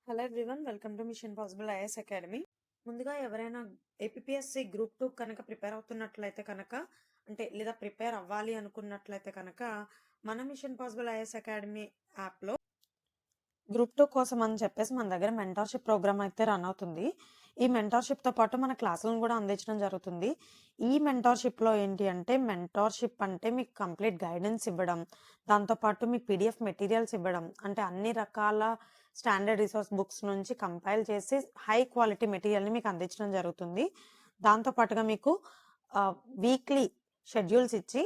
Hello everyone, welcome to machine Possible IAS academy. ముందుగా ఎవరైనా APSC group 2 కనుక prepare అవుతున్నట్లయితే కనుక లేదా ప్రిపేర్ అవ్వాలి అనుకున్నట్లయితే కనుక మన మిషన్ పాసిబుల్ ఐఏఎస్ అకాడమీ యాప్లో గ్రూప్ 2 కోసం అని చెప్పేసి మన దగ్గర మెంటార్షిప్ ప్రోగ్రామ్ అయితే రన్ అవుతుంది. ఈ మెంటార్షిప్తో పాటు మన క్లాసులను కూడా అందించడం జరుగుతుంది. ఈ మెంటార్షిప్లో ఏంటి అంటే మెంటార్షిప్ అంటే మీకు కంప్లీట్ గైడెన్స్ ఇవ్వడం, దాంతోపాటు మీకు పీడిఎఫ్ మెటీరియల్స్ ఇవ్వడం, అంటే అన్ని రకాల స్టాండర్డ్ రిసోర్స్ బుక్స్ నుంచి కంపైల్ చేసి హై క్వాలిటీ మెటీరియల్ని మీకు అందించడం జరుగుతుంది. దాంతోపాటుగా మీకు వీక్లీ షెడ్యూల్స్ ఇచ్చి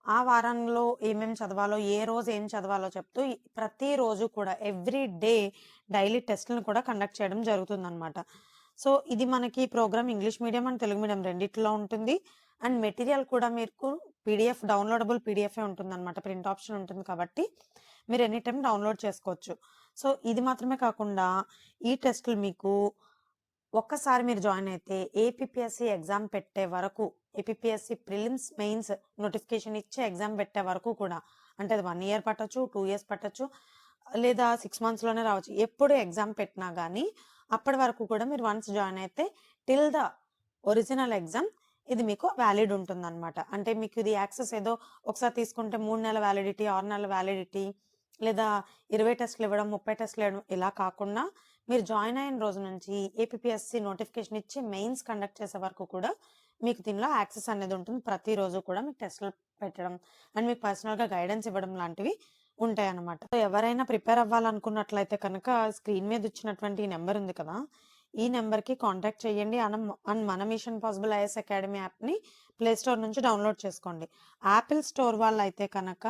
ఆ వారంలో ఏమేమి చదవాలో, ఏ రోజు ఏం చదవాలో చెప్తూ ప్రతిరోజు కూడా ఎవ్రీ డే డైలీ టెస్ట్లను కూడా కండక్ట్ చేయడం జరుగుతుందన్నమాట. సో ఇది మనకి program English medium and Telugu medium రెండిట్లో ఉంటుంది. అండ్ మెటీరియల్ కూడా మీకు పీడిఎఫ్ డౌన్లోడబుల్ పీడిఎఫ్ ఉంటుందన్నమాట. ప్రింట్ ఆప్షన్ ఉంటుంది కాబట్టి మీరు ఎనీ టైం డౌన్లోడ్ చేసుకోవచ్చు. సో ఇది మాత్రమే కాకుండా ఈ టెస్టులు మీకు ఒక్కసారి మీరు జాయిన్ అయితే ఏపీఎస్సి ఎగ్జామ్ పెట్టే వరకు, ఏపీఎస్సి ప్రిలిమ్స్ మెయిన్స్ నోటిఫికేషన్ ఇచ్చే ఎగ్జామ్ పెట్టే వరకు కూడా, అంటే అది 1 year పట్టచ్చు, 2 years పట్టచ్చు, లేదా 6 monthsలోనే రావచ్చు. ఎప్పుడు ఎగ్జామ్ పెట్టినా కానీ అప్పటి వరకు కూడా మీరు వన్స్ జాయిన్ అయితే టిల్ ద ఒరిజినల్ ఎగ్జామ్ ఇది మీకు వ్యాలిడ్ ఉంటుందన్నమాట. అంటే మీకు ఇది యాక్సెస్ ఏదో ఒకసారి తీసుకుంటే 3 నెలల వ్యాలిడిటీ, 6 నెలల వ్యాలిడిటీ, లేదా 20 టెస్ట్లు ఇవ్వడం, 30 టెస్ట్లు ఇవ్వడం ఇలా కాకుండా మీరు జాయిన్ అయిన రోజు నుంచి ఏపీఎస్సి నోటిఫికేషన్ ఇచ్చి మెయిన్స్ కండక్ట్ చేసే వరకు కూడా మీకు దీనిలో యాక్సెస్ అనేది ఉంటుంది. ప్రతిరోజు కూడా మీకు టెస్టులు పెట్టడం అండ్ మీకు పర్సనల్గా గైడెన్స్ ఇవ్వడం లాంటివి ఉంటాయి అన్నమాట. ఎవరైనా ప్రిపేర్ అవ్వాలనుకున్నట్లయితే కనుక స్క్రీన్ మీద ఇచ్చినటువంటి ఈ నెంబర్ ఉంది కదా, ఈ నెంబర్కి కాంటాక్ట్ చేయండి. అండ్ మన మిషన్ పాసిబుల్ ఐఏఎస్ అకాడమీ యాప్ని ప్లే స్టోర్ నుంచి డౌన్లోడ్ చేసుకోండి. యాపిల్ స్టోర్ వాళ్ళు అయితే కనుక,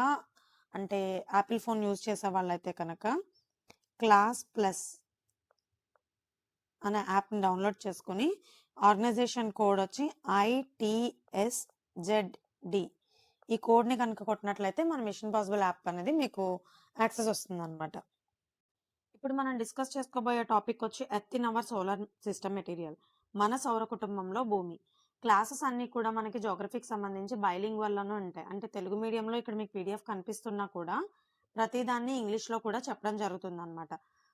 అంటే యాపిల్ ఫోన్ యూజ్ చేసే వాళ్ళైతే కనుక క్లాస్ ప్లస్ అనే యాప్ని డౌన్లోడ్ చేసుకుని ఆర్గనైజేషన్ కోడ్ వచ్చి ITSZD ఈ కోడ్ని కనుక కొట్టినట్లయితే మన మిషన్ పాసిబుల్ యాప్ అనేది మీకు యాక్సెస్ వస్తుంది అనమాట. ఇప్పుడు మనం డిస్కస్ చేసుకోబోయే టాపిక్ వచ్చి earth in our solar system material, మన సౌర కుటుంబంలో భూమి. క్లాసెస్ అన్నీ కూడా మనకి జోగ్రఫీకి సంబంధించి బైలింగ్ వల్లనే ఉంటాయి. అంటే తెలుగు మీడియంలో ఇక్కడ మీకు పీడిఎఫ్ కనిపిస్తున్నా కూడా ప్రతిదాన్ని ఇంగ్లీష్లో కూడా చెప్పడం జరుగుతుంది అనమాట.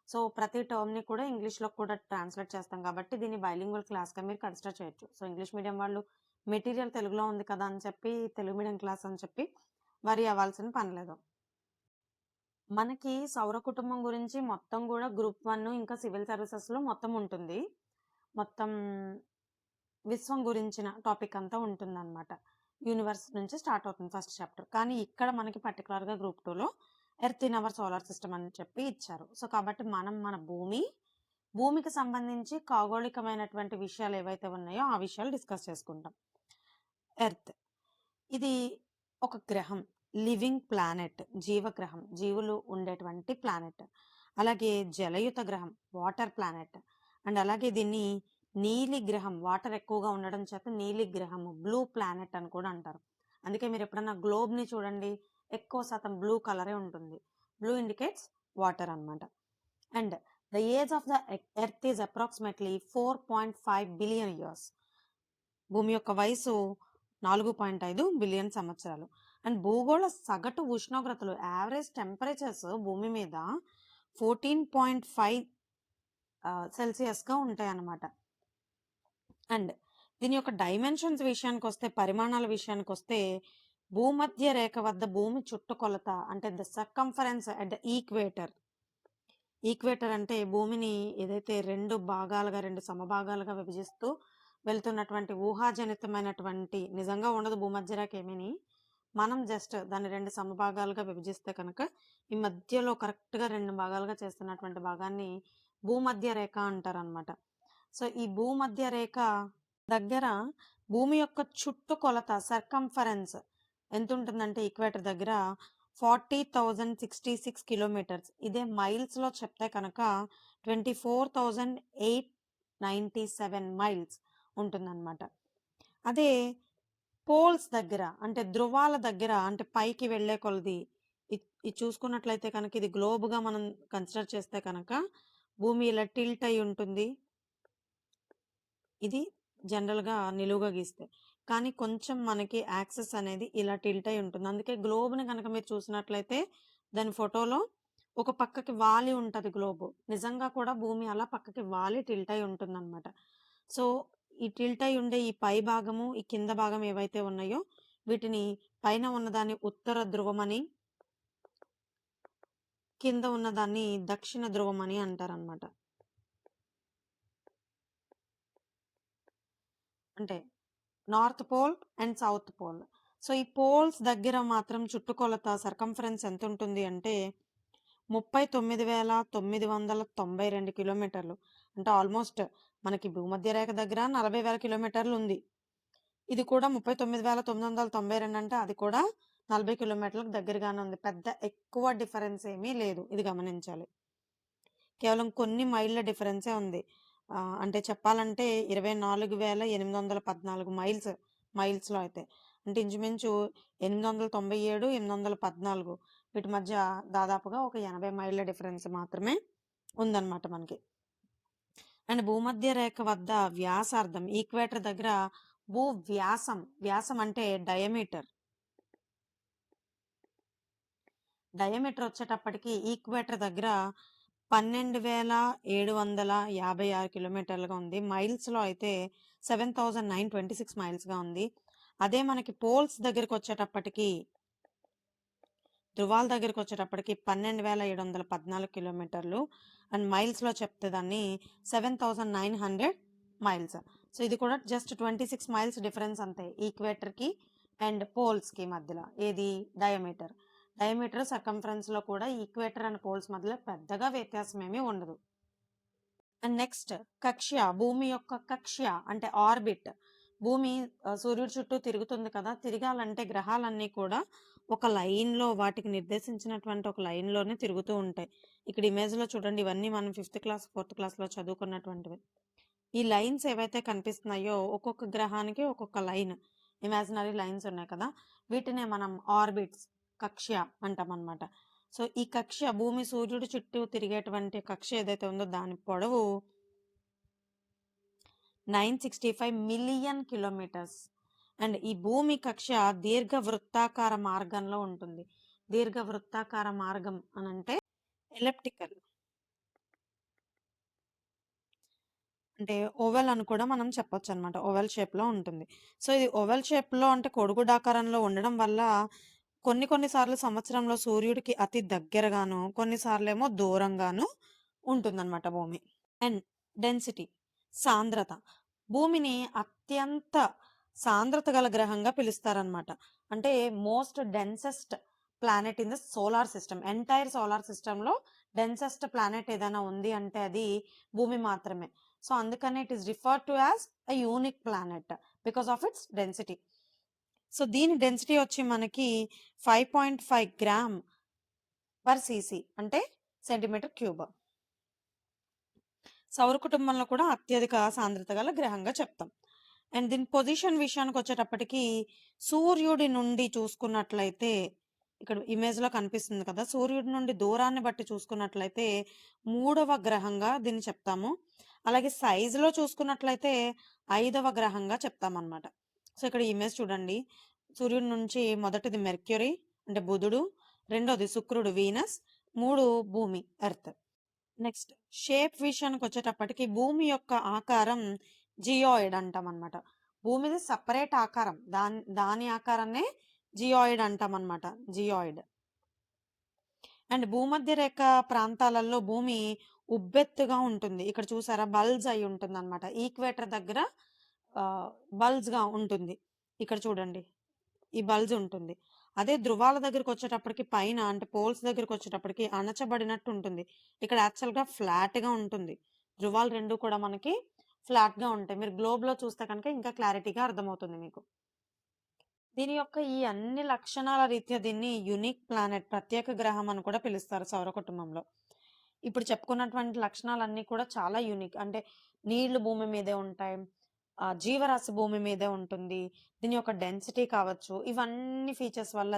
సో ప్రతి టర్మ్ని కూడా ఇంగ్లీష్లో కూడా ట్రాన్స్లేట్ చేస్తాం కాబట్టి దీన్ని బైలింగ్వల్ క్లాస్గా మీరు కన్సిడర్ చేయొచ్చు. సో ఇంగ్లీష్ మీడియం వాళ్ళు మెటీరియల్ తెలుగులో ఉంది కదా అని చెప్పి తెలుగు మీడియం క్లాస్ అని చెప్పి వరి అవ్వాల్సిన పని లేదు. మనకి సౌర కుటుంబం గురించి మొత్తం కూడా గ్రూప్ 1 ఇంకా సివిల్ సర్వీసెస్లో మొత్తం ఉంటుంది. మొత్తం విశ్వం గురించిన టాపిక్ అంతా ఉంటుంది అనమాట. యూనివర్స్ నుంచి స్టార్ట్ అవుతుంది ఫస్ట్ చాప్టర్. కానీ ఇక్కడ మనకి పర్టికులర్గా గ్రూప్ 2లో earth in our solar system అని చెప్పి ఇచ్చారు. సో కాబట్టి మనం మన భూమికి సంబంధించి ఖగోళికమైనటువంటి విషయాలు ఏవైతే ఉన్నాయో ఆ విషయాలు డిస్కస్ చేసుకుంటాం. ఎర్త్ ఇది ఒక గ్రహం, లివింగ్ ప్లానెట్, జీవగ్రహం, జీవులు ఉండేటువంటి ప్లానెట్. అలాగే జలయుత గ్రహం, వాటర్ ప్లానెట్. అండ్ అలాగే దీన్ని నీలి గ్రహం, వాటర్ ఎక్కువగా ఉండడం చేత నీలి గ్రహము, బ్లూ ప్లానెట్ అని కూడా అంటారు. అందుకే మీరు ఎప్పుడన్నా గ్లోబ్ని చూడండి, ఎక్కువ శాతం బ్లూ కలరే ఉంటుంది. బ్లూ ఇండికేట్స్ వాటర్ అన్నమాట. And the age of the earth is approximately 4.5 billion years. భూమి యొక్క వయసు 4.5 బిలియన్ సంవత్సరాలు. అండ్ భూగోళ సగటు ఉష్ణోగ్రతలు, యావరేజ్ టెంపరేచర్స్ భూమి మీద 14.5 సెల్సియస్గా ఉంటాయి అన్నమాట. అండ్ దీని యొక్క డైమెన్షన్స్ విషయానికి వస్తే, పరిమాణాల విషయానికి వస్తే, భూమధ్య రేఖ వద్ద భూమి చుట్టుకొలత, అంటే the circumference at the equator. Equator అంటే భూమిని ఏదైతే రెండు సమభాగాలుగా విభజిస్తూ వెళ్తున్నటువంటి ఊహాజనితమైనటువంటి, నిజంగా ఉండదు భూమధ్య రేఖ ఏమీని, మనం జస్ట్ దాన్ని 2 సమభాగాలుగా విభజిస్తే కనుక ఈ మధ్యలో కరెక్ట్గా 2 భాగాలుగా చేస్తున్నటువంటి భాగాన్ని భూమధ్య రేఖ అంటారనమాట. సో ఈ భూమధ్య రేఖ దగ్గర భూమి యొక్క చుట్టుకొలత సర్కంఫరెన్స్ ఎంత ఉంటుందంటే ఈక్వేటర్ దగ్గర 40,066 kilometers. ఇదే మైల్స్లో చెప్తే కనుక 24,897 miles ఉంటుందన్నమాట. అదే పోల్స్ దగ్గర, అంటే ధ్రువాల దగ్గర, అంటే పైకి వెళ్ళే కొలది ఇది చూసుకున్నట్లయితే కనుక ఇది గ్లోబ్గా మనం కన్సిడర్ చేస్తే కనుక భూమి ఇలా టిల్ట్ అయి ఉంటుంది. ఇది జనరల్గా నిలువుగా గీస్తే, కానీ కొంచెం మనకి యాక్సెస్ అనేది ఇలా టిల్ట్ అయి ఉంటుంది. అందుకే గ్లోబ్ని కనుక మీరు చూసినట్లయితే దాని ఫోటోలో ఒక పక్కకి వాలి ఉంటది గ్లోబ్. నిజంగా కూడా భూమి అలా పక్కకి వాలి టిల్ట్ అయి ఉంటుందన్నమాట. సో, ఈ టిల్ట్ అయి ఉండే ఈ పై భాగము, ఈ కింద భాగం ఏవైతే ఉన్నాయో వీటిని పైన ఉన్నదాన్ని ఉత్తర ధ్రువమని, కింద ఉన్నదాన్ని దక్షిణ ధ్రువమని అంటారన్నమాట. అంటే north pole and south pole. So, ఈ పోల్స్ దగ్గర మాత్రం చుట్టుకొలత సర్కంఫరెన్స్ ఎంతుంటుంది అంటే 39,992 కిలోమీటర్లు. అంటే ఆల్మోస్ట్ మనకి భూమధ్య రేఖ దగ్గర 40,000 కిలోమీటర్లు ఉంది. ఇది కూడా 39,992 అంటే అది కూడా 40 కిలోమీటర్లకు దగ్గరగానే ఉంది. పెద్ద ఎక్కువ డిఫరెన్స్ ఏమీ లేదు. ఇది గమనించాలి. కేవలం కొన్ని మైళ్ళ డిఫరెన్సే ఉంది. అంటే చెప్పాలంటే 24,814 మైల్స్‌లో అయితే. అంటే ఇంచుమించు 897, 814 వీటి మధ్య దాదాపుగా ఒక 80 మైళ్ళ డిఫరెన్స్ మాత్రమే ఉందన్నమాట మనకి. అండ్ భూమధ్య రేఖ వద్ద వ్యాసార్థం ఈక్వేటర్ దగ్గర వ్యాసం అంటే డయామీటర్ వచ్చేటప్పటికి ఈక్వేటర్ దగ్గర 12,756 కిలోమీటర్లుగా ఉంది. మైల్స్‌లో అయితే 7,926 మైల్స్‌గా ఉంది. అదే మనకి పోల్స్ దగ్గరికి వచ్చేటప్పటికి ధృవాల దగ్గరికి వచ్చేటప్పటికి 12,714 కిలోమీటర్లు అండ్ మైల్స్‌లో చెప్తే దాన్ని 7,900 మైల్స్. సో, ఇది కూడా జస్ట్ 26 మైల్స్ డిఫరెన్స్ అంతే ఈక్వేటర్‌కి అండ్ పోల్స్‌కి మధ్యలో. ఏది డయామీటర్. సర్కంఫరెన్స్‌లో కూడా ఈక్వేటర్ అండ్ పోల్స్ మధ్యలో పెద్దగా వ్యత్యాసం ఏమీ ఉండదు. అండ్ నెక్స్ట్ కక్ష్య. భూమి యొక్క కక్ష్య అంటే ఆర్బిట్. భూమి సూర్యుడి చుట్టూ తిరుగుతుంది కదా! తిరగాలంటే గ్రహాలన్నీ కూడా ఒక లైన్‌లో వాటికి నిర్దేశించినటువంటి ఒక లైన్‌లోనే తిరుగుతూ ఉంటాయి. ఇక్కడ ఇమేజ్‌లో చూడండి ఇవన్నీ మనం 5థ్ క్లాస్, 4థ్ క్లాస్‌లో చదువుకున్నటువంటివి. ఈ లైన్స్ ఏవైతే కనిపిస్తున్నాయో ఒక్కొక్క గ్రహానికి ఒక్కొక్క లైన్ ఇమాజినరీ లైన్స్ ఉన్నాయి కదా! వీటినే మనం ఆర్బిట్స్ కక్ష్య అంటామన్నమాట. సో, ఈ కక్ష్య భూమి సూర్యుడి చుట్టూ తిరిగేటువంటి కక్ష్య ఏదైతే ఉందో దాని పొడవు 965 మిలియన్ కిలోమీటర్స్. అండ్ ఈ భూమి కక్ష్య దీర్ఘవృత్తాకార మార్గంలో ఉంటుంది. దీర్ఘవృత్తాకార మార్గం అనంటే ఎలిప్టికల్. అంటే ఓవెల్ అని కూడా మనం చెప్పొచ్చనమాట. ఓవెల్ షేప్‌లో ఉంటుంది. సో, ఇది ఓవెల్ షేప్‌లో అంటే కోడిగుడ్డాకారంలో ఉండడం వల్ల కొన్ని సార్లు సంవత్సరంలో సూర్యుడికి అతి దగ్గరగాను, కొన్నిసార్లేమో దూరంగాను ఉంటుందన్నమాట భూమి. అండ్ డెన్సిటీ సాంద్రత. భూమిని అత్యంత సాంద్రత గల గ్రహంగా పిలుస్తారనమాట. అంటే most densest planet in the solar system. Entire solar సిస్టమ్‌లో డెన్సెస్ట్ ప్లానెట్ ఏదైనా ఉంది అంటే అది భూమి మాత్రమే. సో, అందుకనే it is referred to as a unique planet because of its density. So, దీని డెన్సిటీ వచ్చి మనకి 5.5 గ్రామ్ పర్ సీసీ అంటే సెంటీమీటర్ క్యూబ్. సౌర కుటుంబంలో కూడా అత్యధిక సాంద్రత గల గ్రహంగా చెప్తాం. అండ్ దీని పొజిషన్ విషయానికి వచ్చేటప్పటికి సూర్యుడి నుండి చూసుకున్నట్లయితే ఇక్కడ ఇమేజ్‌లో కనిపిస్తుంది కదా! సూర్యుడి నుండి దూరాన్ని బట్టి చూసుకున్నట్లయితే 3వ గ్రహంగా దీన్ని చెప్తాము. అలాగే సైజులో చూసుకున్నట్లయితే 5వ గ్రహంగా చెప్తామన్నమాట. సో, ఇక్కడ ఇమేజ్ చూడండి. సూర్యుడి నుంచి మొదటిది మెర్క్యూరీ అంటే బుధుడు, రెండోది శుక్రుడు వీనస్, 3 భూమి ఎర్త్. నెక్స్ట్ షేప్ విషయానికి వచ్చేటప్పటికి భూమి యొక్క ఆకారం జియాయిడ్ అంటామన్నమాట. భూమిది సెపరేట్ ఆకారం. దాని ఆకారాన్నే జియాయిడ్ అంటామన్నమాట. జియాయిడ్. అండ్ భూమధ్య రేఖ ప్రాంతాలలో భూమి ఉబ్బెత్తుగా ఉంటుంది. ఇక్కడ చూసారా బల్జ్ అయి ఉంటుందన్నమాట. ఈక్వేటర్ దగ్గర బల్జ్‌గా ఉంటుంది. ఇక్కడ చూడండి. ఈ బల్జ్ ఉంటుంది. అదే ధృవాల దగ్గరకొచ్చేటప్పటికి పైన అంటే పోల్స్ దగ్గరకొచ్చేటప్పటికి అణచబడినట్టు ఉంటుంది. ఇక్కడ యాక్చువల్‌గా ఫ్లాట్‌గా ఉంటుంది. ధృవాలు 2 కూడా మనకి ఫ్లాట్‌గా ఉంటాయి. మీరు గ్లోబ్‌లో చూస్తే కనుక ఇంకా క్లారిటీగా అర్థమవుతుంది మీకు. దీని యొక్క ఈ అన్ని లక్షణాల రీత్యా దీన్ని యూనిక్ ప్లానెట్ ప్రత్యేక గ్రహం అని కూడా పిలుస్తారు సౌర కుటుంబంలో. ఇప్పుడు చెప్పుకున్నటువంటి లక్షణాలన్నీ కూడా చాలా యూనిక్. అంటే నీళ్లు భూమి మీదే ఉంటాయి. జీవరాశి భూమి మీదే ఉంటుంది. దీని యొక్క డెన్సిటీ కావచ్చు. ఇవన్నీ ఫీచర్స్ వల్ల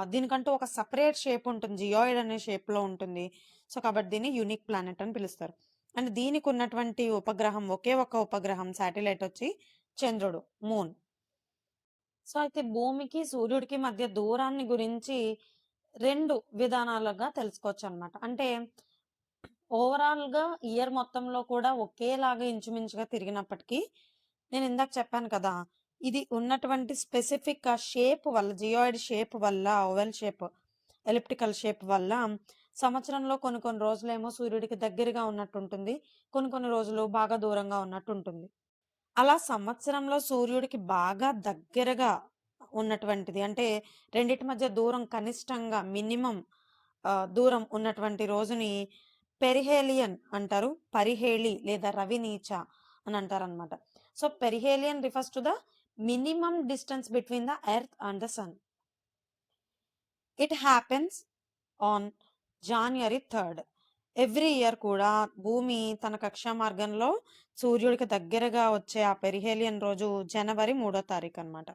దీనికంటూ ఒక సెపరేట్ షేప్ ఉంటుంది. జియాయిడ్ అనే షేప్‌లో ఉంటుంది. సో, కాబట్టి దీన్ని యూనిక్ ప్లానెట్ అని పిలుస్తారు. అండ్ దీనికి ఉన్నటువంటి ఉపగ్రహం ఒకే ఒక ఉపగ్రహం శాటిలైట్ వచ్చి చంద్రుడు, మూన్. సో, అయితే భూమికి, సూర్యుడికి మధ్య దూరాన్ని గురించి 2 విధానాలుగా తెలుసుకోవచ్చనమాట. అంటే ఓవరాల్‌గా ఇయర్ మొత్తంలో కూడా ఒకేలాగా ఇంచుమించుగా తిరిగినప్పటికీ, నేనిందాక చెప్పాను కదా! ఇది ఉన్నటువంటి స్పెసిఫిక్ ఆ షేప్ వల్ల, జియోయిడ్ షేప్ వల్ల, ఓవెల్ షేప్, ఎలిప్టికల్ షేప్ వల్ల సంవత్సరంలో కొన్ని కొన్ని రోజులేమో సూర్యుడికి దగ్గరగా ఉన్నట్టుంటుంది. కొన్ని కొన్ని రోజులు బాగా దూరంగా ఉన్నట్టుంటుంది. అలా సంవత్సరంలో సూర్యుడికి బాగా దగ్గరగా ఉన్నటువంటిది. అంటే రెండిటి మధ్య దూరం కనిష్టంగా దూరం ఉన్నటువంటి రోజుని పెరిహేలియన్ అంటారు. పరిహేళి లేదా రవినీచ అని అంటారనమాట. So, perihelion refers to the minimum distance between the earth and the sun. It happens on January 3. Every year కూడా భూమి తన కక్షా మార్గంలో సూర్యుడికి దగ్గరగా వచ్చే ఆ పెరిహేలియన్ రోజు జనవరి 3 తారీఖనమాట.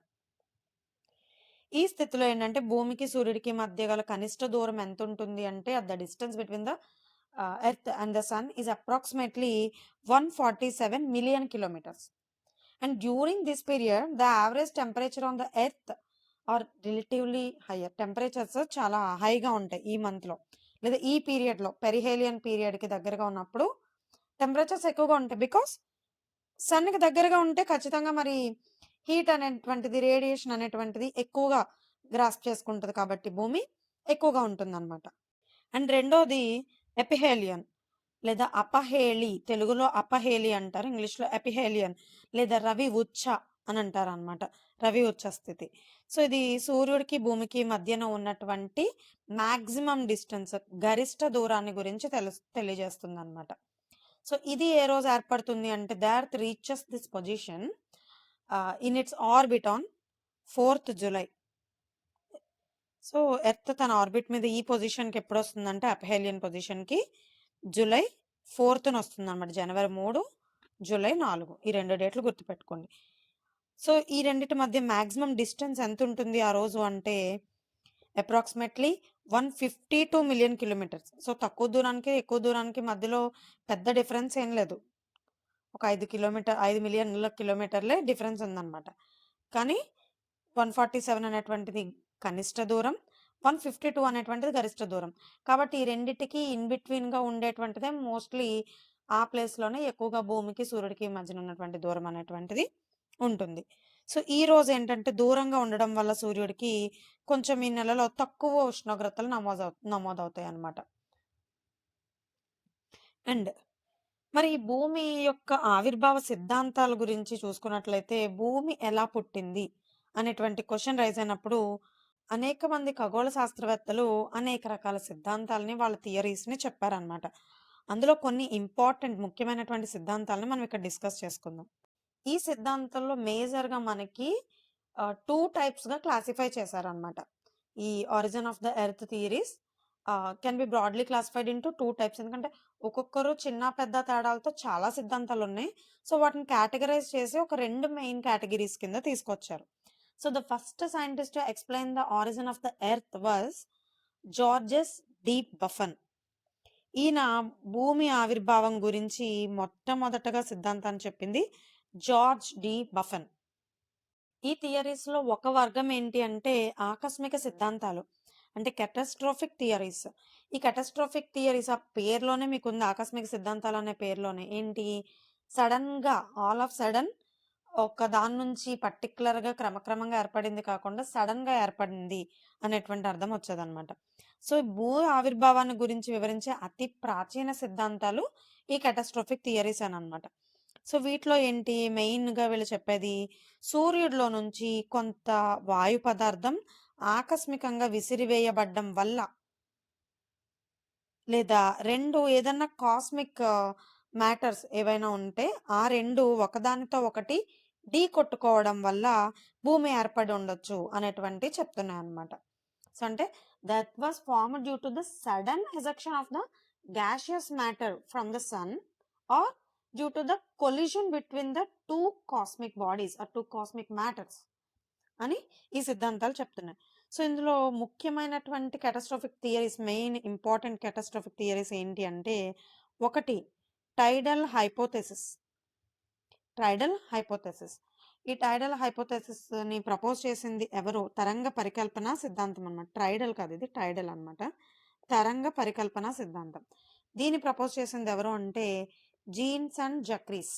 ఈ స్థితిలో ఏంటంటే భూమికి, సూర్యుడికి మధ్య గల కనిష్ట దూరం ఎంతుంటుంది అంటే the distance between the earth and the sun is approximately 147 million kilometres. And during this period the average temperature on the earth are relatively higher. Temperatures చాలా హైగా ఉంటాయి ఈ మంత్‌లో. లేదా ఈ పీరియడ్‌లో పెరిహేలియన్ పీరియడ్‌కి దగ్గరగా ఉన్నప్పుడు టెంపరేచర్స్ ఎక్కువగా ఉంటాయి. బికాస్ సన్‌కి దగ్గరగా ఉంటే ఖచ్చితంగా మరి హీట్ అనేటువంటిది, రేడియేషన్ అనేటువంటిది ఎక్కువగా గ్రాస్ప్ చేసుకుంటది కాబట్టి భూమి ఎక్కువగా ఉంటుందన్నమాట. అండ్ రెండోది ఎపిహేలియన్ లేదా అపహేళి. తెలుగులో అపహేలి అంటారు. ఇంగ్లీష్‌లో ఎపిహేలియన్ లేదా రవి ఉచ్చ అని అంటారనమాట. రవి ఉచ్చ స్థితి. సో, ఇది సూర్యుడికి, భూమికి మధ్యన ఉన్నటువంటి మాక్సిమం డిస్టెన్స్, గరిష్ట దూరాన్ని గురించి తెలియజేస్తుందనమాట. సో, ఇది ఏ రోజు ఏర్పడుతుంది అంటే the earth reaches this position in it's orbit on 4th July. So, earth తన ఆర్బిట్ మీద ఈ పొజిషన్‌కి ఎప్పుడొస్తుందంటే అపహేలియన్ పొజిషన్‌కి జూలై 4థ్ వస్తుందన్నమాట. జనవరి 3, జూలై 4 ఈ 2 డేట్లు గుర్తుపెట్టుకోండి. సో, ఈ రెండిటి మధ్య మాక్సిమం డిస్టెన్స్ ఎంతుంటుంది ఆ రోజు అంటే అప్రాక్సిమేట్‌లీ 152 మిలియన్ కిలోమీటర్స్. సో, తక్కువ దూరానికి, ఎక్కువ దూరానికి మధ్యలో పెద్ద డిఫరెన్స్ ఏం లేదు. ఒక 5 మిలియన్ల కిలోమీటర్లే డిఫరెన్స్ ఉందన్నమాట. కానీ 147 అనేటువంటిది కనిష్ట దూరం. 152 అనేటువంటిది గరిష్ట దూరం. కాబట్టి ఈ రెండిటికి ఇన్ బిట్వీన్‌గా ఉండేటువంటిదే మోస్ట్‌లీ ఆ ప్లేస్‌లోనే ఎక్కువగా భూమికి, సూర్యుడికి మధ్యన ఉన్నటువంటి దూరం అనేటువంటిది ఉంటుంది. సో, ఈ రోజు ఏంటంటే దూరంగా ఉండడం వల్ల సూర్యుడికి కొంచెం ఈ నెలలో తక్కువ ఉష్ణోగ్రతలు నమోదవుతాయన్నమాట. అండ్ మరి ఈ భూమి యొక్క ఆవిర్భావ సిద్ధాంతాల గురించి చూసుకున్నట్లయితే, భూమి ఎలా పుట్టింది అనేటువంటి క్వెషన్ రైజ్ అయినప్పుడు, అనేక మంది ఖగోళ శాస్త్రవేత్తలు అనేక రకాల సిద్ధాంతాలని, వాళ్ళ థియరీస్‌ని చెప్పారనమాట. అందులో కొన్ని ఇంపార్టెంట్ ముఖ్యమైనటువంటి సిద్ధాంతాలను మనం ఇక్కడ డిస్కస్ చేసుకుందాం. ఈ సిద్ధాంతంలో మేజర్‌గా మనకి 2 టైప్స్‌గా క్లాసిఫై చేశారనమాట. ఈ origin of the earth theories can be broadly classified into 2 types. ఎందుకంటే ఒక్కొక్కరు చిన్న, పెద్ద తేడాలతో చాలా సిద్ధాంతాలున్నాయి. సో, వాటిని కేటగరైజ్ చేసి ఒక 2 మెయిన్ కేటగరీస్ కింద తీసుకొచ్చారు. So, the first scientist to explain the origin of the earth was Georges de Buffon. ఈయన భూమి ఆవిర్భావం గురించి మొట్టమొదటగా సిద్ధాంతాన్ని చెప్పింది జార్జ్ డి బఫన్. ఈ థియరీస్‌లో ఒక వర్గం ఏంటి అంటే ఆకస్మిక సిద్ధాంతాలు. అంటే కాటాస్ట్రోఫిక్ థియరీస్. ఈ కాటాస్ట్రోఫిక్ థియరీస్ ఆ పేరులోనే మీకుంది. ఆకస్మిక సిద్ధాంతాలు అనే పేరులోనే. ఏంటి సడెన్‌గా ఆల్ ఆఫ్ సడెన్ ఒక దాని నుంచి పర్టిక్యులర్‌గా క్రమక్రమంగా ఏర్పడింది కాకుండా సడెన్‌గా ఏర్పడింది అనేటువంటి అర్థం వచ్చేదన్నమాట. సో, భూ ఆవిర్భావాన్ని గురించి వివరించే అతి ప్రాచీన సిద్ధాంతాలు ఈ కాటాస్ట్రోఫిక్ థియరీస్ అనమాట. సో, వీటిలో ఏంటి మెయిన్‌గా వీళ్ళు చెప్పేది సూర్యుడిలో నుంచి కొంత వాయు పదార్థం ఆకస్మికంగా విసిరివేయబడ్డం వల్ల లేదా 2 ఏదన్నా కాస్మిక్ మ్యాటర్స్ ఏవైనా ఉంటే ఆ 2 ఒకదానితో ఒకటి ఢీకొట్టుకోవడం వల్ల భూమి ఏర్పడి ఉండొచ్చు అనేటువంటివి చెప్తున్నాయన్నమాట. సో, అంటే that was formed due to the sudden ejection of the gaseous matter from the sun or due to the collision between the 2 cosmic bodies or 2 cosmic matters అని ఈ సిద్ధాంతాలు చెప్తున్నాయి. సో, ఇందులో ముఖ్యమైనటువంటి catastrophic theories, main important catastrophic theories ఏంటి అంటే, ఒకటి టైడల్ hypothesis. టైడల్ hypothesis. ఈ టైడల్ హైపోథెసిస్ని ప్రపోజ్ చేసింది ఎవరు? తరంగ పరికల్పన సిద్ధాంతం అనమాట. ట్రైడల్ కాదు, ఇది టైడల్ అనమాట. తరంగ పరికల్పన సిద్ధాంతం. దీన్ని ప్రపోజ్ చేసింది ఎవరు అంటే జీన్స్ అండ్ జక్రీస్.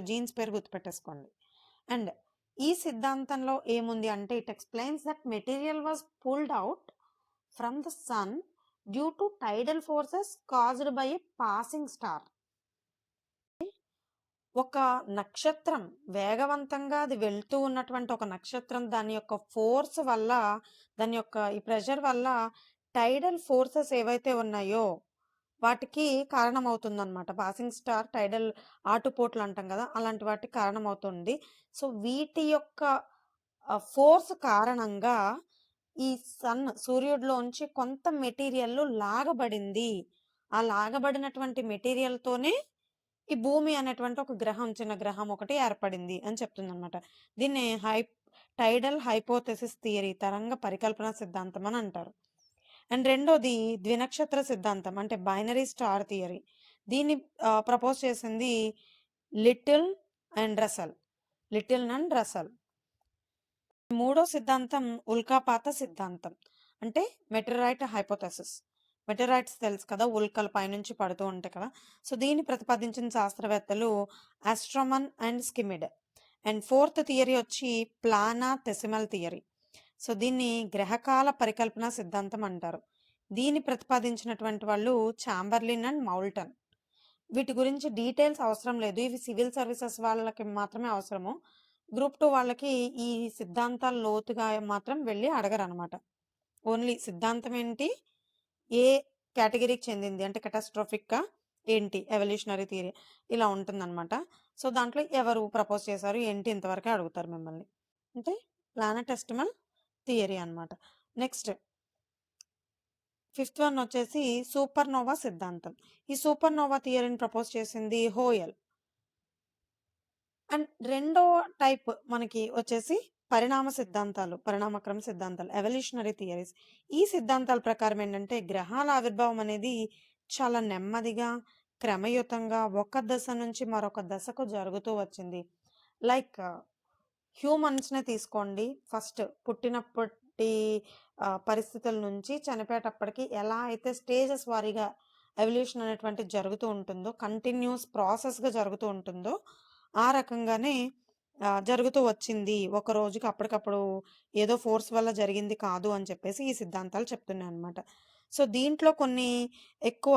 జీన్స్ పేరు గుర్తుపెట్టేసుకోండి. అండ్ ఈ సిద్ధాంతంలో ఏముంది అంటే it explains that material was pulled out from the sun due to tidal forces caused by a passing star. ఒక నక్షత్రం వేగవంతంగా అది వెళ్తూ ఉన్నటువంటి ఒక నక్షత్రం దాని యొక్క ఫోర్స్ వల్ల, దాని యొక్క ఈ ప్రెషర్ వల్ల టైడల్ ఫోర్సెస్ ఏవైతే ఉన్నాయో వాటికి కారణమవుతుందన్నమాట. పాసింగ్ స్టార్, టైడల్ ఆటుపోట్లు అంటాం కదా, అలాంటి వాటికి కారణమవుతుంది. సో వీటి యొక్క ఫోర్స్ కారణంగా ఈ సూర్యుడిలోంచి కొంత మెటీరియల్ లాగబడింది. ఆ లాగబడినటువంటి మెటీరియల్తోనే ఈ భూమి అనేటువంటి ఒక గ్రహం, చిన్న గ్రహం ఒకటి ఏర్పడింది అని చెప్తుందన్నమాట. దీన్ని టైడల్ హైపోథెసిస్ థియరీ, తరంగ పరికల్పన సిద్ధాంతం అని అంటారు. అండ్ రెండోది ద్వినక్షత్ర సిద్ధాంతం అంటే బైనరీ స్టార్ థియరీ. దీన్ని ప్రపోజ్ చేసింది లిటిల్ అండ్ రసల్. మూడో సిద్ధాంతం ఉల్కాపాత సిద్ధాంతం అంటే మెటరైట్ హైపోథెసిస్. మెటరైట్స్ తెలుసు కదా, ఉల్కల పైనుంచి పడుతూ ఉంటాయి కదా. సో దీన్ని ప్రతిపాదించిన శాస్త్రవేత్తలు ఆస్ట్రోమన్ అండ్ స్కిమిడ్. అండ్ ఫోర్త్ థియరీ వచ్చి ప్లానాథెసిమల్ థియరీ. సో దీన్ని గ్రహకాల పరికల్పన సిద్ధాంతం అంటారు. దీన్ని ప్రతిపాదించినటువంటి వాళ్ళు చాంబర్లిన్ అండ్ మౌల్టన్. వీటి గురించి డీటెయిల్స్ అవసరం లేదు, ఇవి సివిల్ సర్వీసెస్ వాళ్ళకి మాత్రమే అవసరము. గ్రూప్ 2 వాళ్ళకి ఈ సిద్ధాంతాలు లోతుగా మాత్రం వెళ్ళి అడగరు అనమాట. ఓన్లీ సిద్ధాంతం ఏంటి, ఏ కేటగిరీకి చెందింది అంటే కెటాస్ట్రోఫిక్గా ఏంటి, ఎవల్యూషనరీ థియరీ, ఇలా ఉంటుందన్నమాట. సో దాంట్లో ఎవరు ప్రపోజ్ చేశారు ఏంటి ఇంతవరకే అడుగుతారు మిమ్మల్ని. అంటే ప్లానటెస్టిమల్ థియరీ అనమాట. నెక్స్ట్ 5th వన్ వచ్చేసి సూపర్నోవా సిద్ధాంతం. ఈ సూపర్నోవా థియరీని ప్రపోజ్ చేసింది హోయల్. అండ్ రెండో టైప్ మనకి వచ్చేసి పరిణామక్రమ సిద్ధాంతాలు, ఎవల్యూషనరీ థియరీస్. ఈ సిద్ధాంతాల ప్రకారం ఏంటంటే గ్రహాల ఆవిర్భావం అనేది చాలా నెమ్మదిగా, క్రమయుతంగా ఒక దశ నుంచి మరొక దశకు జరుగుతూ వచ్చింది. లైక్ హ్యూమన్స్నే తీసుకోండి, ఫస్ట్ పుట్టినప్పటి పరిస్థితుల నుంచి చనిపోయేటప్పటికి ఎలా అయితే స్టేజెస్ వారీగా ఎవల్యూషన్ అనేటువంటిది జరుగుతూ ఉంటుందో, కంటిన్యూస్ ప్రాసెస్గా జరుగుతూ ఉంటుందో, ఆ రకంగానే జరుగుతూ వచ్చింది. ఒక రోజుకి అప్పటికప్పుడు ఏదో ఫోర్స్ వల్ల జరిగింది కాదు అని చెప్పేసి ఈ సిద్ధాంతాలు చెప్తున్నాయి అనమాట. సో దీంట్లో కొన్ని ఎక్కువ